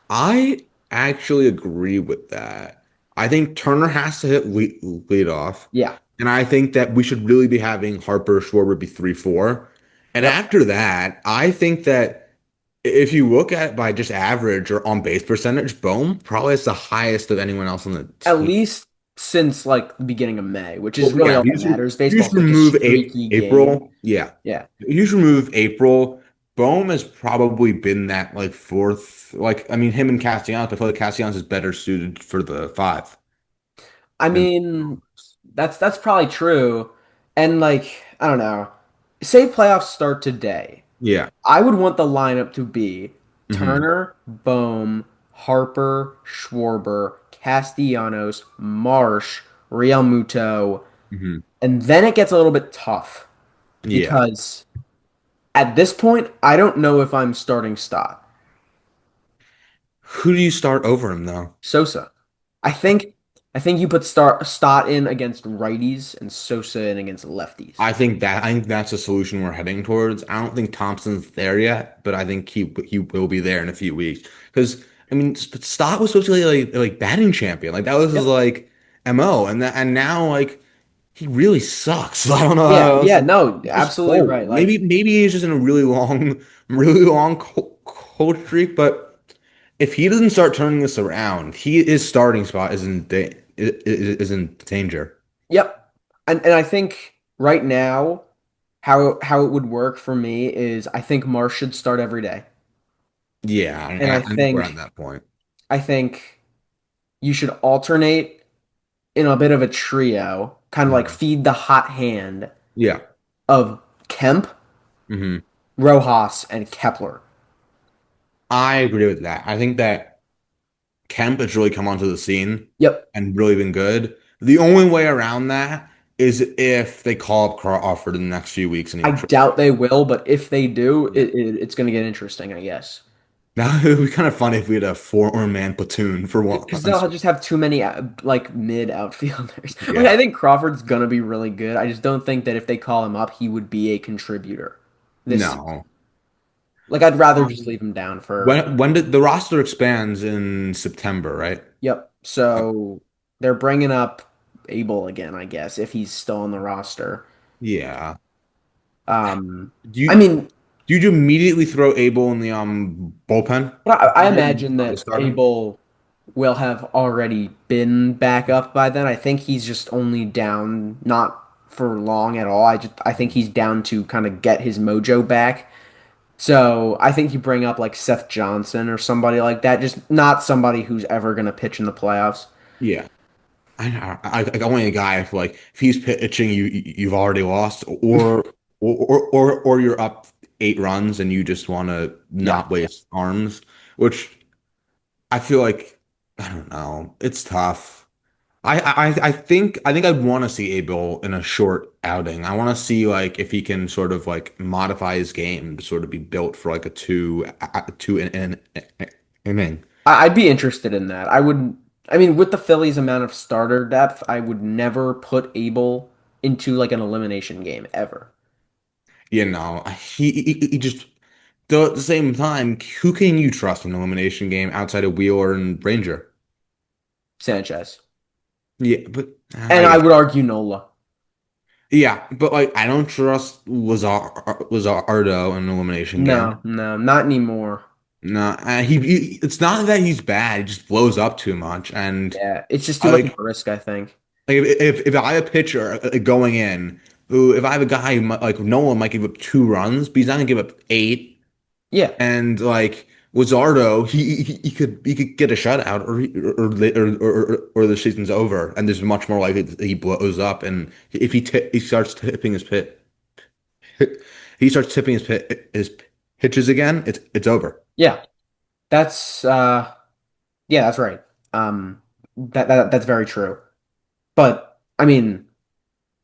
I actually agree with that. I think Turner has to hit lead off, Yeah. and I think that we should really be having Harper Schwarber be 3-4. And Yep. after that, I think that if you look at it by just average or on base percentage, Bohm probably is the highest of anyone else on the At team. least since like the beginning of May, which is Well, really yeah, all that matters. you Baseball just is such a remove streaky game. April. Yeah, Yeah. you just remove April. Bohm has probably been that like fourth. Like I mean, him and Castellanos. But I feel like Castellanos is better suited for the five I than. mean, that's probably true. And like, I don't know. Say playoffs start today. Yeah. I would want the lineup to be Hmm. Turner, Bohm, Harper, Schwarber, Castellanos, Marsh, Real Muto, Hmm. and then it gets a little bit tough Yeah. because at this point, I don't know if I'm starting Stott. Who do you start over him though? Sosa. I think I think you put Stott in against righties and Sosa in against lefties. I think that's a solution we're heading towards. I don't think Thompson's there yet, but I think he will be there in a few weeks. Because I mean, Stott was supposed to be like batting champion, like that was his Yep. like MO, and now like he really sucks. I don't know Yeah, how else. yeah, no, He's just absolutely cold. right. Like Maybe he's just in a really long cold streak. But if he doesn't start turning this around, his starting spot is in danger. yep. And I think right now how it would work for me is I think Marsh should start every day. Yeah, And I think we're at that point. I think you should alternate in a bit of a trio, kind of like Mhm. feed the hot hand Yeah. of Kemp, Hmm. Rojas, and Kepler. I agree with that. I think that Kemp has really come onto the scene Yep. and really been good. The only way around that is if they call up Crawford in the next few weeks and he I actually. doubt they will, but if they do, Yeah. it's going to get interesting, I guess. Now it would be kind of funny if we had a four-man platoon for Because once. they'll just have too many like mid outfielders. Like I Yeah. think Crawford's gonna be really good. I just don't think that if they call him up, he would be a contributor this season. No. Like I'd rather just Um, leave him down for. when did the roster expands in September, right? Yep. Uh, So they're bringing up Abel again, I guess, if he's still on the roster. yeah. Um, Do I you mean, do you immediately throw Abel in the bullpen? but I imagine Start to that start him? Abel will have already been back up by then. I think he's just only down not for long at all. I think he's down to kind of get his mojo back. So I think you bring up like Seth Johnson or somebody like that, just not somebody who's ever gonna pitch in the playoffs. Yeah. I only a guy if like if he's pitching you've already lost or you're up 8 runs and you just want to Yeah. not waste arms, which I feel like I don't know. It's tough. I think I'd want to see Abel in a short outing. I want to see like if he can sort of like modify his game to sort of be built for like a two inning. I'd be interested in that. I mean, with the Phillies' amount of starter depth, I would never put Abel into like an elimination game ever. You know, he just though at the same time, who can you trust in an elimination game outside of Wheeler and Ranger? Sanchez. Yeah, but And I would argue Nola. yeah, but like I don't trust Lazardo in an elimination game. No, no, not anymore. No, it's not that he's bad. He just blows up too much, and Yeah, it's just too I much of like a risk, I think. if I have a pitcher going in who if I have a guy who like Nolan might give up 2 runs, but he's not gonna give up 8. Yeah, And like Wizardo, he could get a shutout or the season's over, and there's much more likely that he blows up. And if he starts tipping his he starts tipping his pitches again, it's over. yeah. That's yeah, that's right. That's very true. But I mean,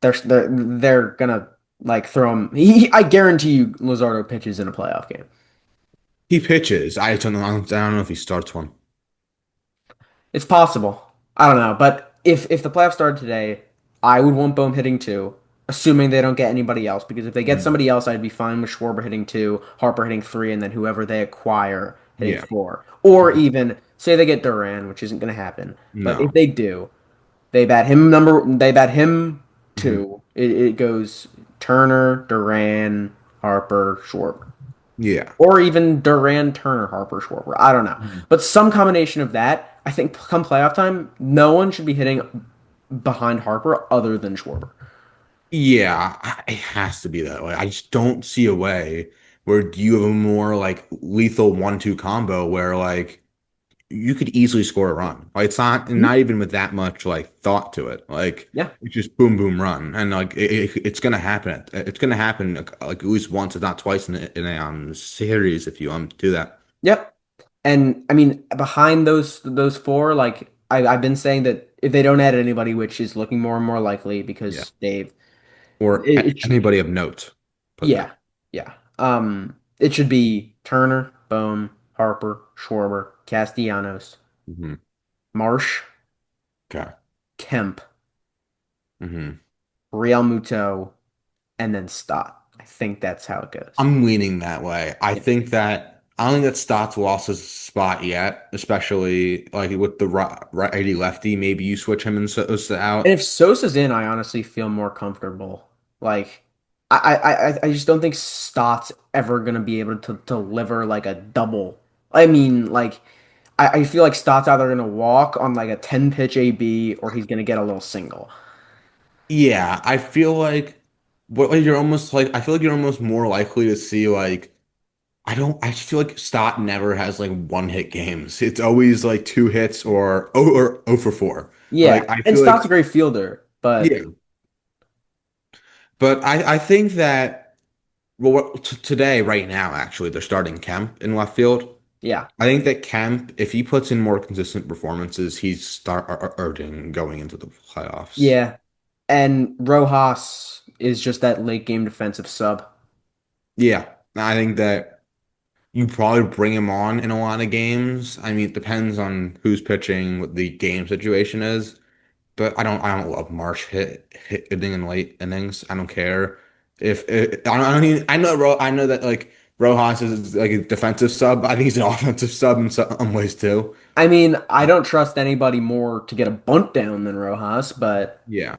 they're gonna like throw him. I guarantee you, Luzardo pitches in a playoff game. He pitches. I don't know if he starts one. It's possible. I don't know, but if the playoffs started today, I would want Bohm hitting two, assuming they don't get anybody else. Because if they get Mm. somebody else, I'd be fine with Schwarber hitting two, Harper hitting three, and then whoever they acquire hitting Yeah. four. Or Mhm. even say they get Duran, which isn't going to happen. But if No. they do, they bat him Mhm. two. It goes Turner, Duran, Harper, Schwarber. Yeah. Or even Duran, Turner, Harper, Schwarber. I don't know. Mhm. But some combination of that, I think come playoff time, no one should be hitting behind Harper other than Schwarber. Yeah, it has to be that way. I just don't see a way where you have a more like lethal 1-2 combo where like you could easily score a run. Like it's not Mhm. even with that much like thought to it. Like Yeah. it's just boom boom run, and like it's gonna happen. It's gonna happen like at least once, if not twice in a series if you do that. Yep. And I mean, behind those four, like I've been saying that if they don't add anybody, which is looking more and more likely Yeah, because they've or it should anybody of note. Put that. yeah, yeah. It should be Turner, Bohm, Harper, Schwarber, Castellanos, Hmm. Marsh, Okay. Kemp, Hmm. Real Muto, and then Stott. I think that's how it goes. I'm leaning that way. Yeah. I don't think that Stotts lost his spot yet, especially like with the righty lefty. Maybe you switch him and Sosa And out. if Sosa's in, I honestly feel more comfortable. Like, I just don't think Stott's ever gonna be able to deliver like a double. I mean, like, I feel like Stott's either gonna walk on like a 10 pitch AB or he's gonna get a little single. Yeah, I feel like you're almost like I feel like you're almost more likely to see like I just feel like Stott never has like one hit games. It's always like 2 hits or 0 for 4. Yeah, Like I and feel Stott's a like great fielder, but yeah, but I think that well today right now actually they're starting Kemp in left field. Yeah. I think that Kemp, if he puts in more consistent performances, he's starting going into the playoffs. Yeah. And Rojas is just that late game defensive sub. Yeah, I think that you probably bring him on in a lot of games. I mean, it depends on who's pitching, what the game situation is. But I don't love Marsh hitting in late innings. I don't care if I don't even, I know that like Rojas is like a defensive sub. I think he's an offensive sub in some ways too. I mean, I don't trust anybody more to get a bunt down than Rojas, but Yeah,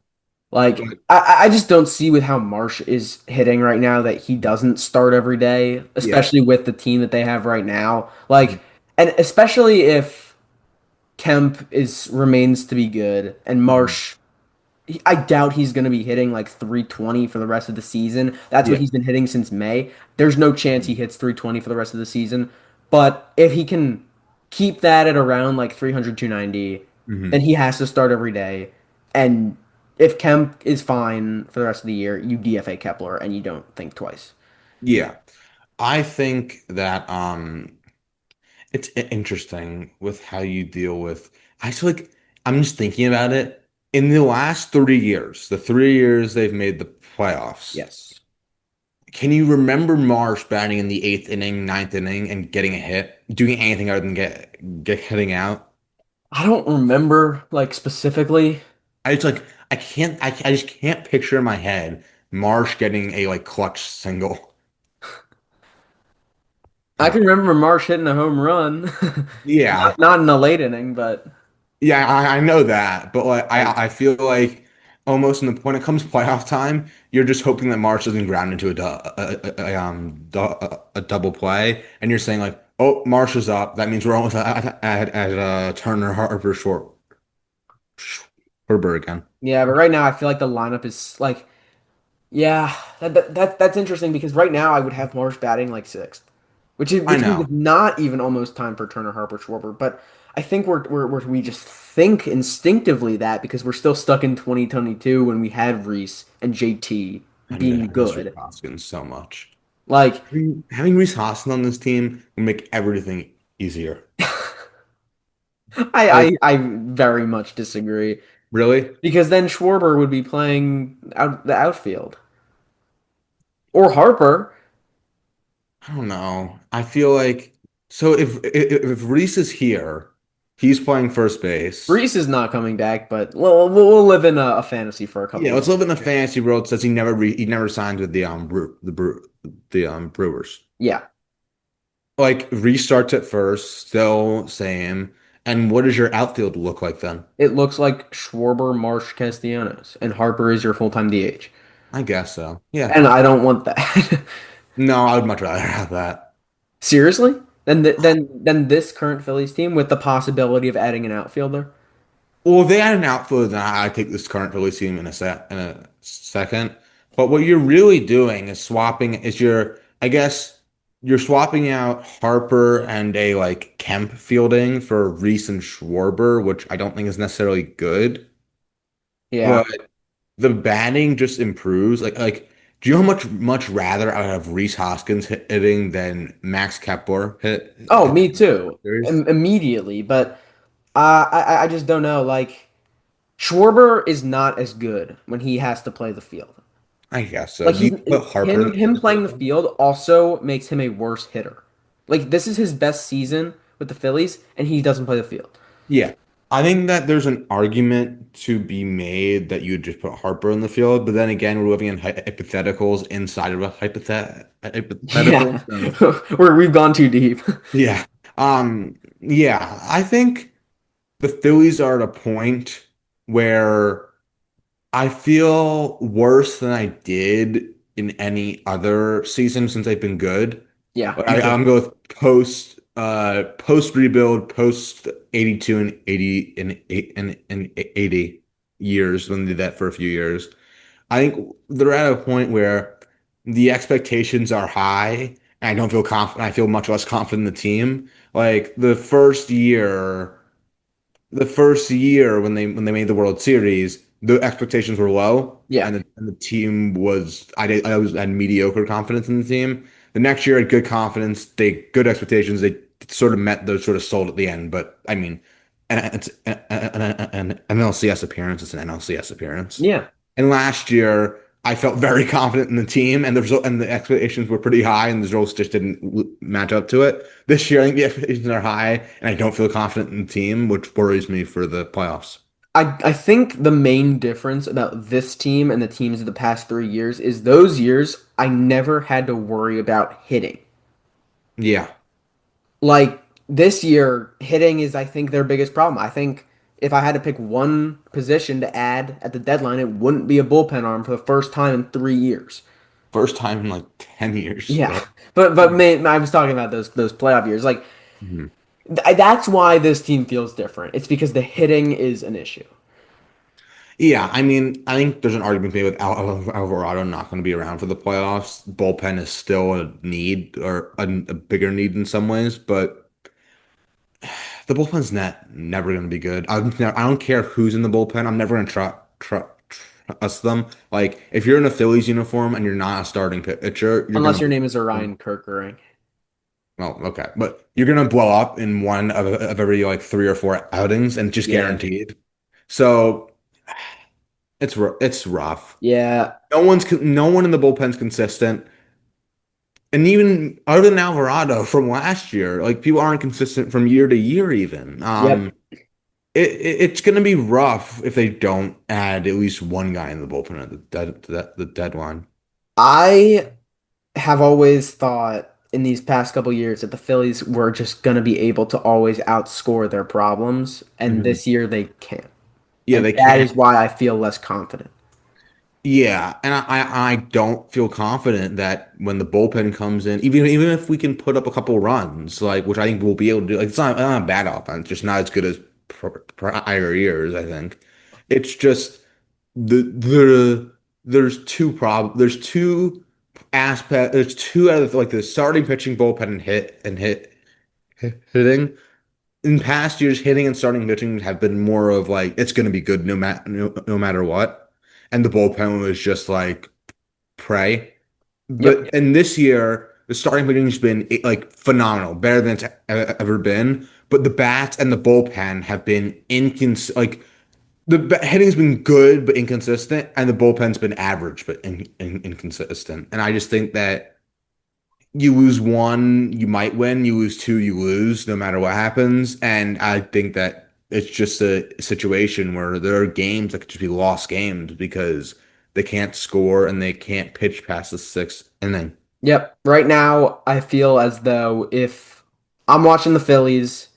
but like I just don't see with how Marsh is hitting right now that he doesn't start every day, yeah. especially with the team that they have right now. Mhm. Like, and especially if Kemp is remains to be good and Mhm. Marsh I doubt he's going to be hitting like 320 for the rest of the season. That's what Yeah. he's been hitting since May. There's no chance he Mhm. hits 320 for the rest of the season. But if he can keep that at around like 300, 290, then Mhm. he has to start every day. And if Kemp is fine for the rest of the year, you DFA Kepler and you don't think twice. Yeah. I think that it's interesting with how you deal with. I feel like I'm just thinking about it. In the last 3 years, the 3 years they've made the playoffs, Yes. can you remember Marsh batting in the eighth inning, ninth inning, and getting a hit, doing anything other than get hitting out? I don't remember like specifically. I just like I just can't picture in my head Marsh getting a like clutch single. I can remember Marsh hitting a home run. Yeah, Not in the late inning, but yeah, I know that, but like like I feel like almost in the when it comes playoff time, you're just hoping that Marsh doesn't ground into a double play, and you're saying like, oh, Marsh is up. That means we're almost at Turner Harper short Herber again. yeah, but right now I feel like the lineup is like yeah, that's interesting because right now I would have Marsh batting like sixth, I which means know. it's not even almost time for Turner Harper Schwarber. But I think we just think instinctively that because we're still stuck in 2022 when we had Reese and JT I being miss Rhys good. Hoskins so much. Like Having Rhys Hoskins on this team will make everything easier. Like, I very much disagree really? because then Schwarber would be playing out the outfield or Harper. I don't know. I feel like so if Reese is here, he's playing first base. Reese is not coming back, but we'll live in a fantasy for a Yeah, couple let's weeks. live in the fantasy world. Says he never signed with the Brewers. Yeah. Like Reese starts at first, still same. And what does your outfield look like then? It looks like Schwarber, Marsh, Castellanos, and Harper is your full-time DH. I guess so. Yeah. And I don't want that. No, I would much rather have that. Seriously? Then this current Phillies team with the possibility of adding an outfielder? Well, if they had an outfield, then I take this current Phillies team in a second. But what you're really doing is I guess you're swapping out Harper and a like Kemp fielding for Reese and Schwarber, which I don't think is necessarily good. Yeah. But the batting just improves. Do you know how much rather I would have Reese Hoskins hitting than Max Kepler Oh, hit me too. series? Immediately, but I just don't know. Like Schwarber is not as good when he has to play the field. I guess so. Like Do you put Harper in him the playing the field? field also makes him a worse hitter. Like this is his best season with the Phillies, and he doesn't play the field. Yeah. I think that there's an argument to be made that you would just put Harper in the field, but then again, we're living in hypotheticals inside of a hypothetical. Yeah, So, we've gone too deep. yeah. Yeah, I think the Phillies are at a point where I feel worse than I did in any other season since I've been good. Yeah, me I'm too. going with post rebuild, post 82 and 80 and 80 years when they did that for a few years. I think they're at a point where the expectations are high and I don't feel confident. I feel much less confident in the team. Like the first year when they made the World Series, the expectations were low, Yeah, and the team was I was had mediocre confidence in the team. The next year, I had good confidence, they good expectations. They sort of met those sort of sold at the end. But I mean, and it's an NLCS appearance. It's an NLCS appearance. Yeah. And last year, I felt very confident in the team, and the result and the expectations were pretty high, and the results just didn't match up to it. This year, I think the expectations are high, and I don't feel confident in the team, which worries me for the playoffs. I think the main difference about this team and the teams of the past 3 years is those years I never had to worry about hitting. Yeah, Like this year, hitting is I think their biggest problem. I think if I had to pick one position to add at the deadline, it wouldn't be a bullpen arm for the first time in 3 years. first time in like 10 years. Yeah, So. but man, I was talking about those playoff years. Like Mhm. that's why this team feels different. It's because the hitting is an issue. Yeah, I mean, I think there's an argument made with Alvarado not going to be around for the playoffs. Bullpen is still a need or a bigger need in some ways, but the bullpen's never going to be good. I don't care who's in the bullpen. I'm never going to trust them. Like if you're in a Phillies uniform and you're not a starting pitcher, you're Unless gonna your name is Orion Kerkering. well, okay, but you're gonna blow up in one of every like 3 or 4 outings, and just Yeah. guaranteed. So it's rough. Yeah. No one in the bullpen's consistent. And even other than Alvarado from last year, like people aren't consistent from year to year even. Yep. It's going to be rough if they don't add at least one guy in the bullpen at the deadline. I have always thought in these past couple years that the Phillies were just going to be able to always outscore their problems, and Mhm. this year they can't. Yeah, And they that is can't. why I feel less confident. Yeah, and I don't feel confident that when the bullpen comes in, even if we can put up a couple runs, like which I think we'll be able to do, like it's not a bad offense, just not as good as prior years, I think. It's just the there's two aspect there's two out of like the starting pitching bullpen and hitting. In past years, hitting and starting pitching have been more of like it's going to be good no matter what, and the bullpen was just like pray. Yep. But in this year, the starting pitching's been like phenomenal, better than it's ever been. But the bats and the bullpen have been incons like hitting's been good but inconsistent, and the bullpen's been average but inconsistent. And I just think that you lose one, you might win. You lose two, you lose, no matter what happens. And I think that it's just a situation where there are games that could just be lost games because they can't score and they can't pitch past the sixth inning. Yep. Right now, I feel as though if I'm watching the Phillies,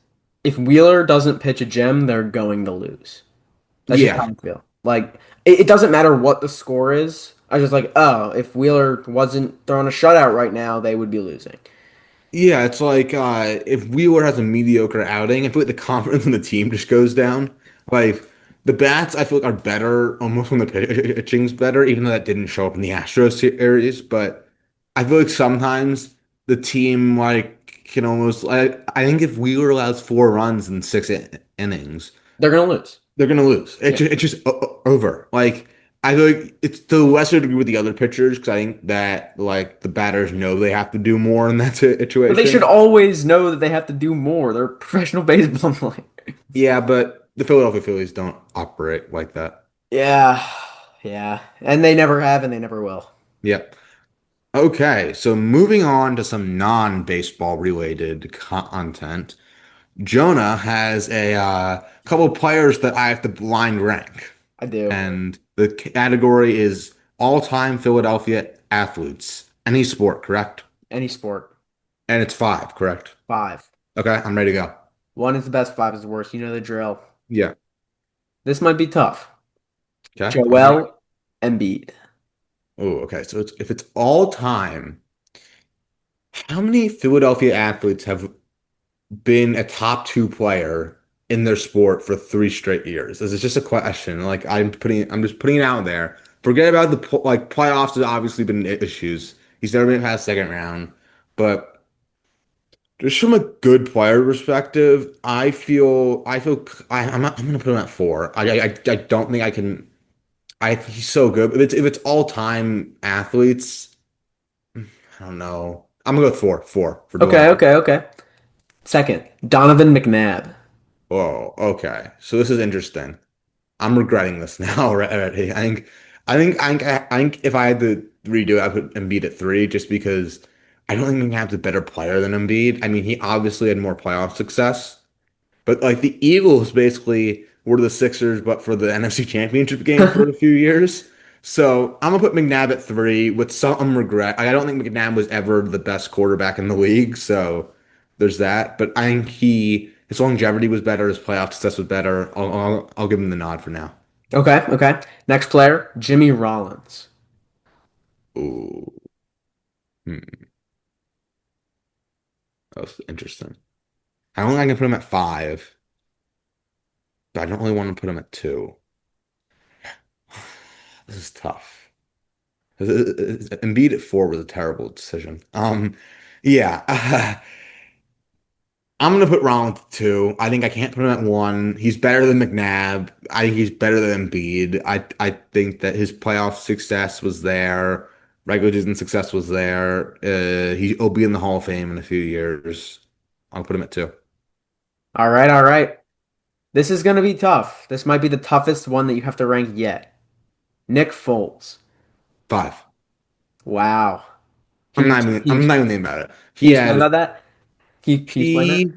if Wheeler doesn't pitch a gem, they're going to lose. That's just how Yeah, I feel. Like it doesn't matter what the score is. I just like, oh, if Wheeler wasn't throwing a shutout right now, they would be losing. yeah. It's like if Wheeler has a mediocre outing, I feel like the confidence in the team just goes down. Like the bats, I feel like are better almost when the pitching's better, even though that didn't show up in the Astros series. But I feel like sometimes the team like can almost I think if Wheeler allows 4 runs in 6 innings, They're gonna lose. they're gonna lose. Yeah. It's just over. Like I feel like it's to a lesser degree with the other pitchers because I think that like the batters know they have to do more in that But they should situation. always know that they have to do more. They're professional baseball players. Yeah, but the Philadelphia Phillies don't operate like that. Yeah. Yeah. And they never have and they never will. Yep. Okay, so moving on to some non-baseball related content. Jonah has a couple of players that I have to blind rank, I do. and the category is all-time Philadelphia athletes. Any sport, correct? Any sport. And it's 5, correct? Five. Okay, I'm ready to go. One is the best, five is the worst. You know the drill. Yeah. This might be tough. Okay, I'm ready. Joel Embiid. Oh, okay. So if it's all time, how many Philadelphia athletes have been a top two player in their sport for 3 straight years? This is just a question. Like I'm just putting it out there. Forget about the like playoffs. Has obviously been issues. He's never been past second round, but just from a good player perspective, I'm gonna put him at 4. I don't think I can. He's so good. If it's all time athletes, I don't know. I'm gonna go with 4 for Okay, Joel. okay, okay. Second, Donovan McNabb. Oh, okay. So this is interesting. I'm regretting this now already. I think if I had to redo it, I would put Embiid at three just because I don't think McNabb's a better player than Embiid. I mean, he obviously had more playoff success, but like the Eagles basically were the Sixers, but for the NFC Championship game for a few years. So I'm gonna put McNabb at three with some regret. I don't think McNabb was ever the best quarterback in the league, so there's that. But I think his longevity was better, his playoff success was better. I'll give him the nod for now. Okay, okay. Next player, Jimmy Rollins. Ooh, hmm, that was interesting. I don't think I can put him at five, but I don't really want to put him at two. This is tough. Embiid at four was a terrible decision. Yeah, I'm gonna put Rollins at two. I think I can't put him at one. He's better than McNabb. I think he's better than Embiid. I think that his playoff success was there. Regular season success was there. He'll be in the Hall of Fame in a few years. I'll put him at two. All right, all right. This is going to be tough. This might be the toughest one that you have to rank yet. Nick Foles. Five. Wow. Can I'm you not even can you I'm not even thinking about it. can He you explain had about that? Can you explain that? he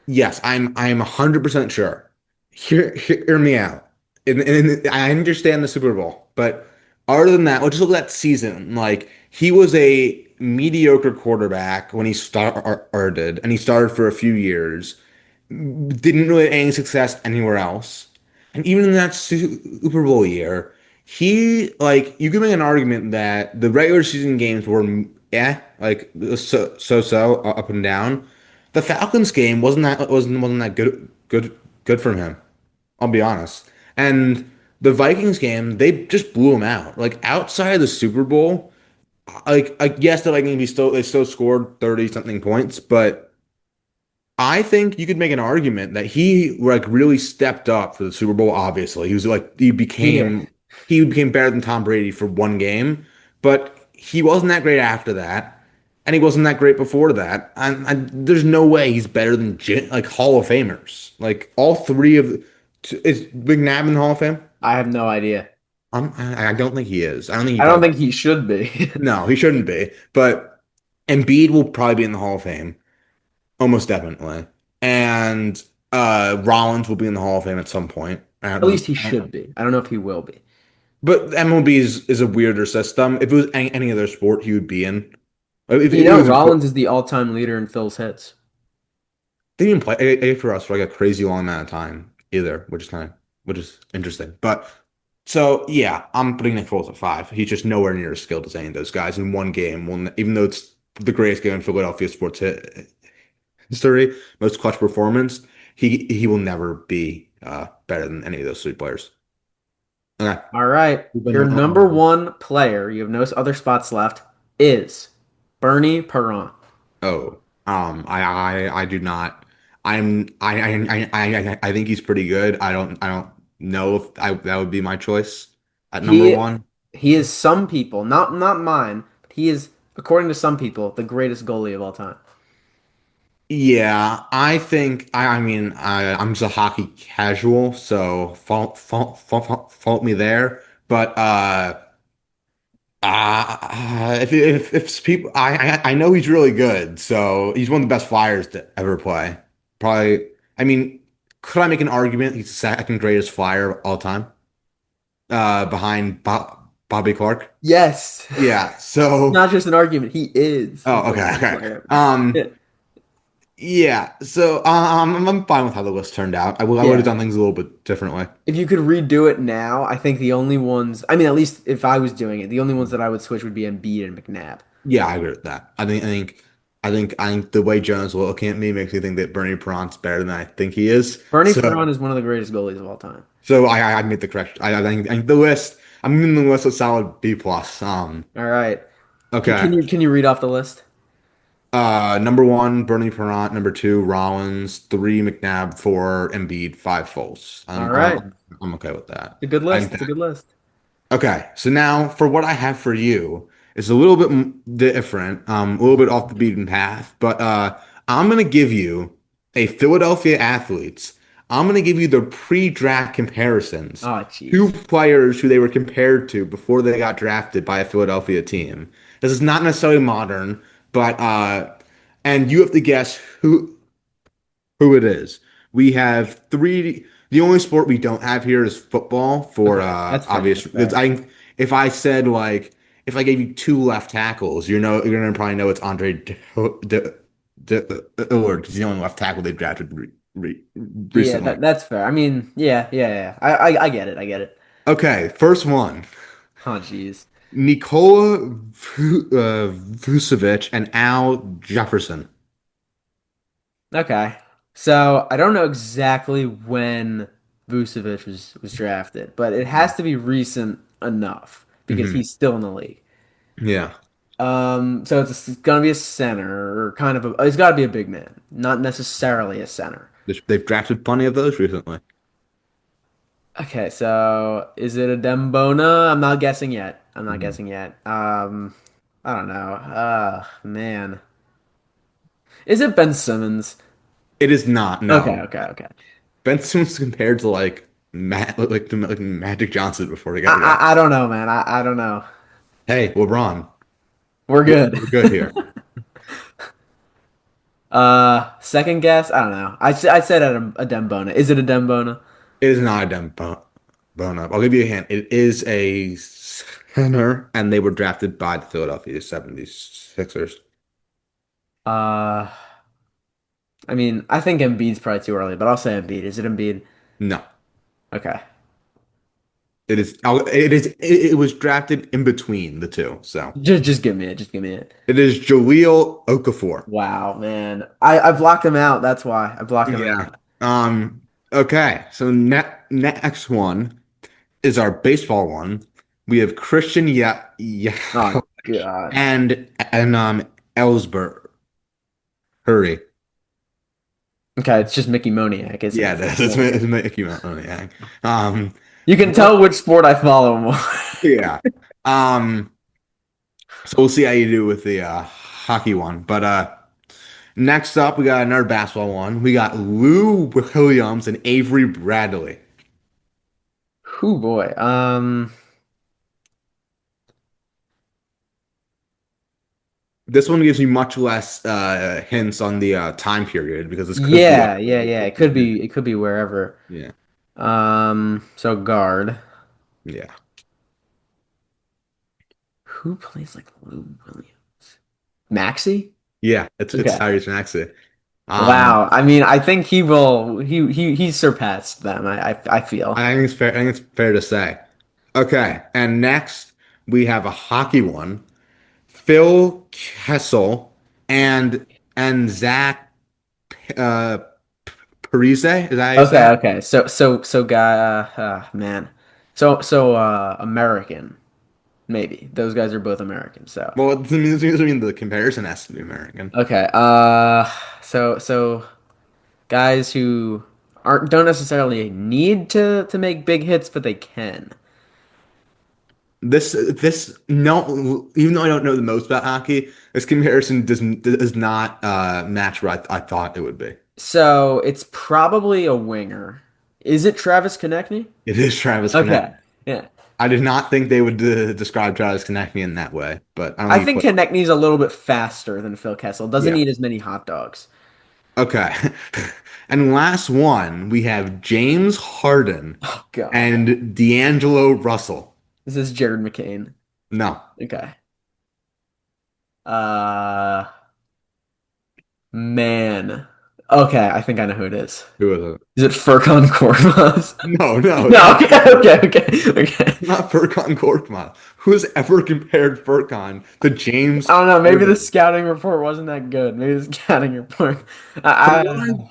Yes, I'm 100% sure. Hear me out. And I understand the Super Bowl, but other than that, let's just look at that season. Like he was a mediocre quarterback when he started, and he started for a few years. Didn't really have any success anywhere else. And even in that Super Bowl year, he like you could make an argument that the regular season games were like so up and down. The Falcons game wasn't that good from him. I'll be honest. And the Vikings game, they just blew him out. Like outside of the Super Bowl, like yes, the Vikings they still scored 30 something points, but I think you could make an argument that he like really stepped up for the Super Bowl. Obviously, Yeah. he became better than Tom Brady for one game, but he wasn't that great after that, and he wasn't that great before that. And there's no way he's better than like Hall of Famers. Like all three of is McNabb in the Hall of Fame? I have no idea. I don't think he is. I don't think he I don't probably. think he should be. No, he shouldn't be. But Embiid will probably be in the Hall of Fame. Almost definitely. And Rollins will be in the Hall of Fame at some point. At least he should be. I don't know if he will be. But MLB is a weirder system. If it was any other sport, he would be in. You If it know, was a Rollins is the all-time leader in Phil's hits. they didn't play for us for like a crazy long amount of time either, which is interesting. But so yeah, I'm putting Nick Foles at five. He's just nowhere near as skilled as any of those guys in one game. One, even though it's the greatest game in Philadelphia sports history, most clutch performance, he will never be better than any of those three players. Okay. All right. Your number one player, you have no other spots left, is Bernie Perron. Oh, I do not. I think he's pretty good. I don't know if that would be my choice at number He one. he is some people, not mine, but he is, according to some people, the greatest goalie of all time. Yeah, I think I mean I'm just a hockey casual, so fault me there. But if people I know he's really good, so he's one of the best flyers to ever play. Probably, I mean, could I make an argument he's the second greatest flyer of all time? Behind Bobby Clark. Yes. Yeah. It's So, not just an argument. He is the oh, okay, greatest okay. player. Yeah. So, I'm fine with how the list turned out. I would have Yeah. done things a little bit differently. If you could redo it now, I think the only ones, I mean, at least if I was doing it, the only ones that I would switch would be Embiid and McNabb. Yeah, I agree with that. I think the way Jones looking at me makes me think that Bernie Perron's better than I think he is. Bernie So, Perron is one of the greatest goalies of all time. I made the correct. I think the list. I'm in the list a solid B plus. All right. Okay. Can you read off the list? Number one, Bernie Perrant. Number two, Rollins. Three, McNabb. Four, Embiid. Five, Foles. All right. I'm okay with that. It's a good I list. think It's a that. good list. Okay, so now for what I have for you is a little bit different, a little bit off the beaten path, but I'm gonna give you a Philadelphia athletes. I'm gonna give you the pre-draft comparisons. Oh, Two jeez. players who they were compared to before they got drafted by a Philadelphia team. This is not necessarily modern, but and you have to guess who it is. We have three. The only sport we don't have here is football for Okay, that's fair. obvious. That's Because fair. if I said like, if I gave you two left tackles, you're gonna probably know it's Andre Dillard because he's the only left tackle they drafted Yeah, recently. that's fair. I mean, yeah, yeah, yeah. I get it. I get it. Okay, first one. Oh, jeez. Nikola Vucevic and Al Jefferson. Okay. So I don't know exactly when Vucevic was drafted, but it has to be recent enough because Hmm. he's still in the league. Yeah, So it's gonna be a center or kind of a. It's got to be a big man, not necessarily a center. they've drafted plenty of those recently. Okay, so is it a Dembona? I'm not guessing yet. I'm not Mhm. guessing yet. I don't know. Man, is it Ben Simmons? It is not, Okay, no. okay, okay. Ben Simmons compared to like Magic Johnson before he I got drafted. I, I don't know, man. I don't know. Hey, LeBron, We're good. we're good here. Second guess. I don't know. I said a Dembona. Is it a Dembona? It is not a bone up. I'll give you a hint. It is a center, and they were drafted by the Philadelphia 76ers. Uh, I mean, I think Embiid's probably too early, but I'll say Embiid. Is it Embiid? No, Okay. it is. It was drafted in between the two, so Just give me it. Just give me it. it is Jahlil Okafor. Wow, man. I've blocked him out. That's why I blocked him Yeah. out. Okay. So next one is our baseball one. We have Christian Oh yeah, God. and Ellsbury. Hurry. Okay, it's just Mickey Moniak, isn't Yeah, it? that's Mickey Mouse. Oh, yeah. Um, You can what? tell which sport I follow more. Yeah. Um, so we'll see how you do with the hockey one. But next up, we got another basketball one. We got Lou Williams and Avery Bradley. Oh boy. This one gives you much less hints on the time period because this could be Yeah, like yeah, yeah. It could be wherever. yeah, So guard. yeah, Who plays like Lou Williams? Maxi? yeah. It's Okay. Tyrese Maxey. Um, Wow. I mean, I think he will. He surpassed them. I feel. I think it's fair. I think it's fair to say. Okay, and next we have a hockey one. Phil Kessel and Zach uh, Parise. Is that how you say Okay. it? Okay. So guy. Man. American. Maybe those guys are both American. So Well, this means the comparison has to be American. okay. So guys who aren't don't necessarily need to make big hits, but they can. This no, even though I don't know the most about hockey, this comparison does not match what I thought it would be. So it's probably a winger. Is it Travis Konechny? It is Travis Okay. Konechny. Yeah. I did not think they would describe Travis Konechny in that way, but I don't I think he think played. Konechny's a little bit faster than Phil Kessel. Doesn't Yeah. eat as many hot dogs. Okay. And last one, we have James Harden Oh God. and D'Angelo Russell. This is Jared McCain. No, Okay. Uh Man. Okay, I think I know who it is. who is it? Is it Furkan Korkmaz? No, no, it's No, not. okay, okay, okay, okay. Not Furkan Korkmaz. Who has ever compared Furkan to James I don't know. Maybe the Harden? scouting report wasn't that good. Maybe the scouting report. From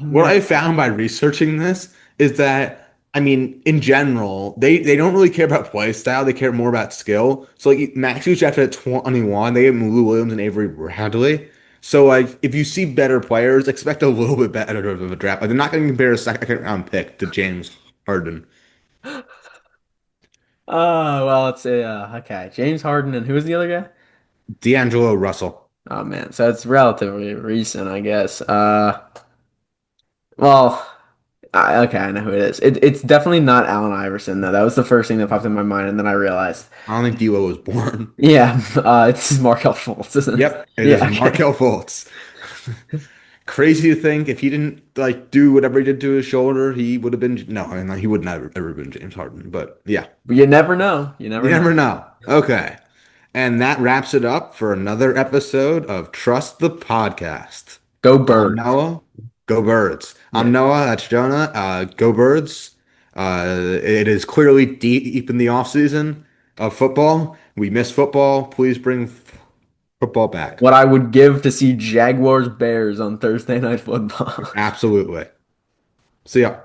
what Man. I found by researching this is that I mean, in general, they don't really care about play style. They care more about skill. So like Max was drafted at 21. They have Lou Williams and Avery Bradley. So like if you see better players, expect a little bit better of a draft. Like, they're not going to compare a second round pick to James Harden. Oh, well, it's okay. James Harden and who was the other guy? D'Angelo Russell. Oh man, so it's relatively recent, I guess. Well, okay, I know who it is. It's definitely not Allen Iverson though. That was the first thing that popped in my mind, and then I realized, I don't think D'Lo was born. yeah, it's Markel Fultz, isn't it? Yep, it is Yeah, okay. Markel Fultz. Crazy to think if he didn't like do whatever he did to his shoulder, he would have been no, I mean, he would never ever been James Harden. But yeah, But you never know. You you never know. never know. Okay. And that wraps it up for another episode of Trust the Podcast. Go I'm Birds. Noah. Go Birds. I'm Yeah. Noah. That's Jonah. Go Birds. It is clearly deep in the off season of football. We miss football. Please bring football back. What I would give to see Jaguars Bears on Thursday Night Football. Absolutely. See ya.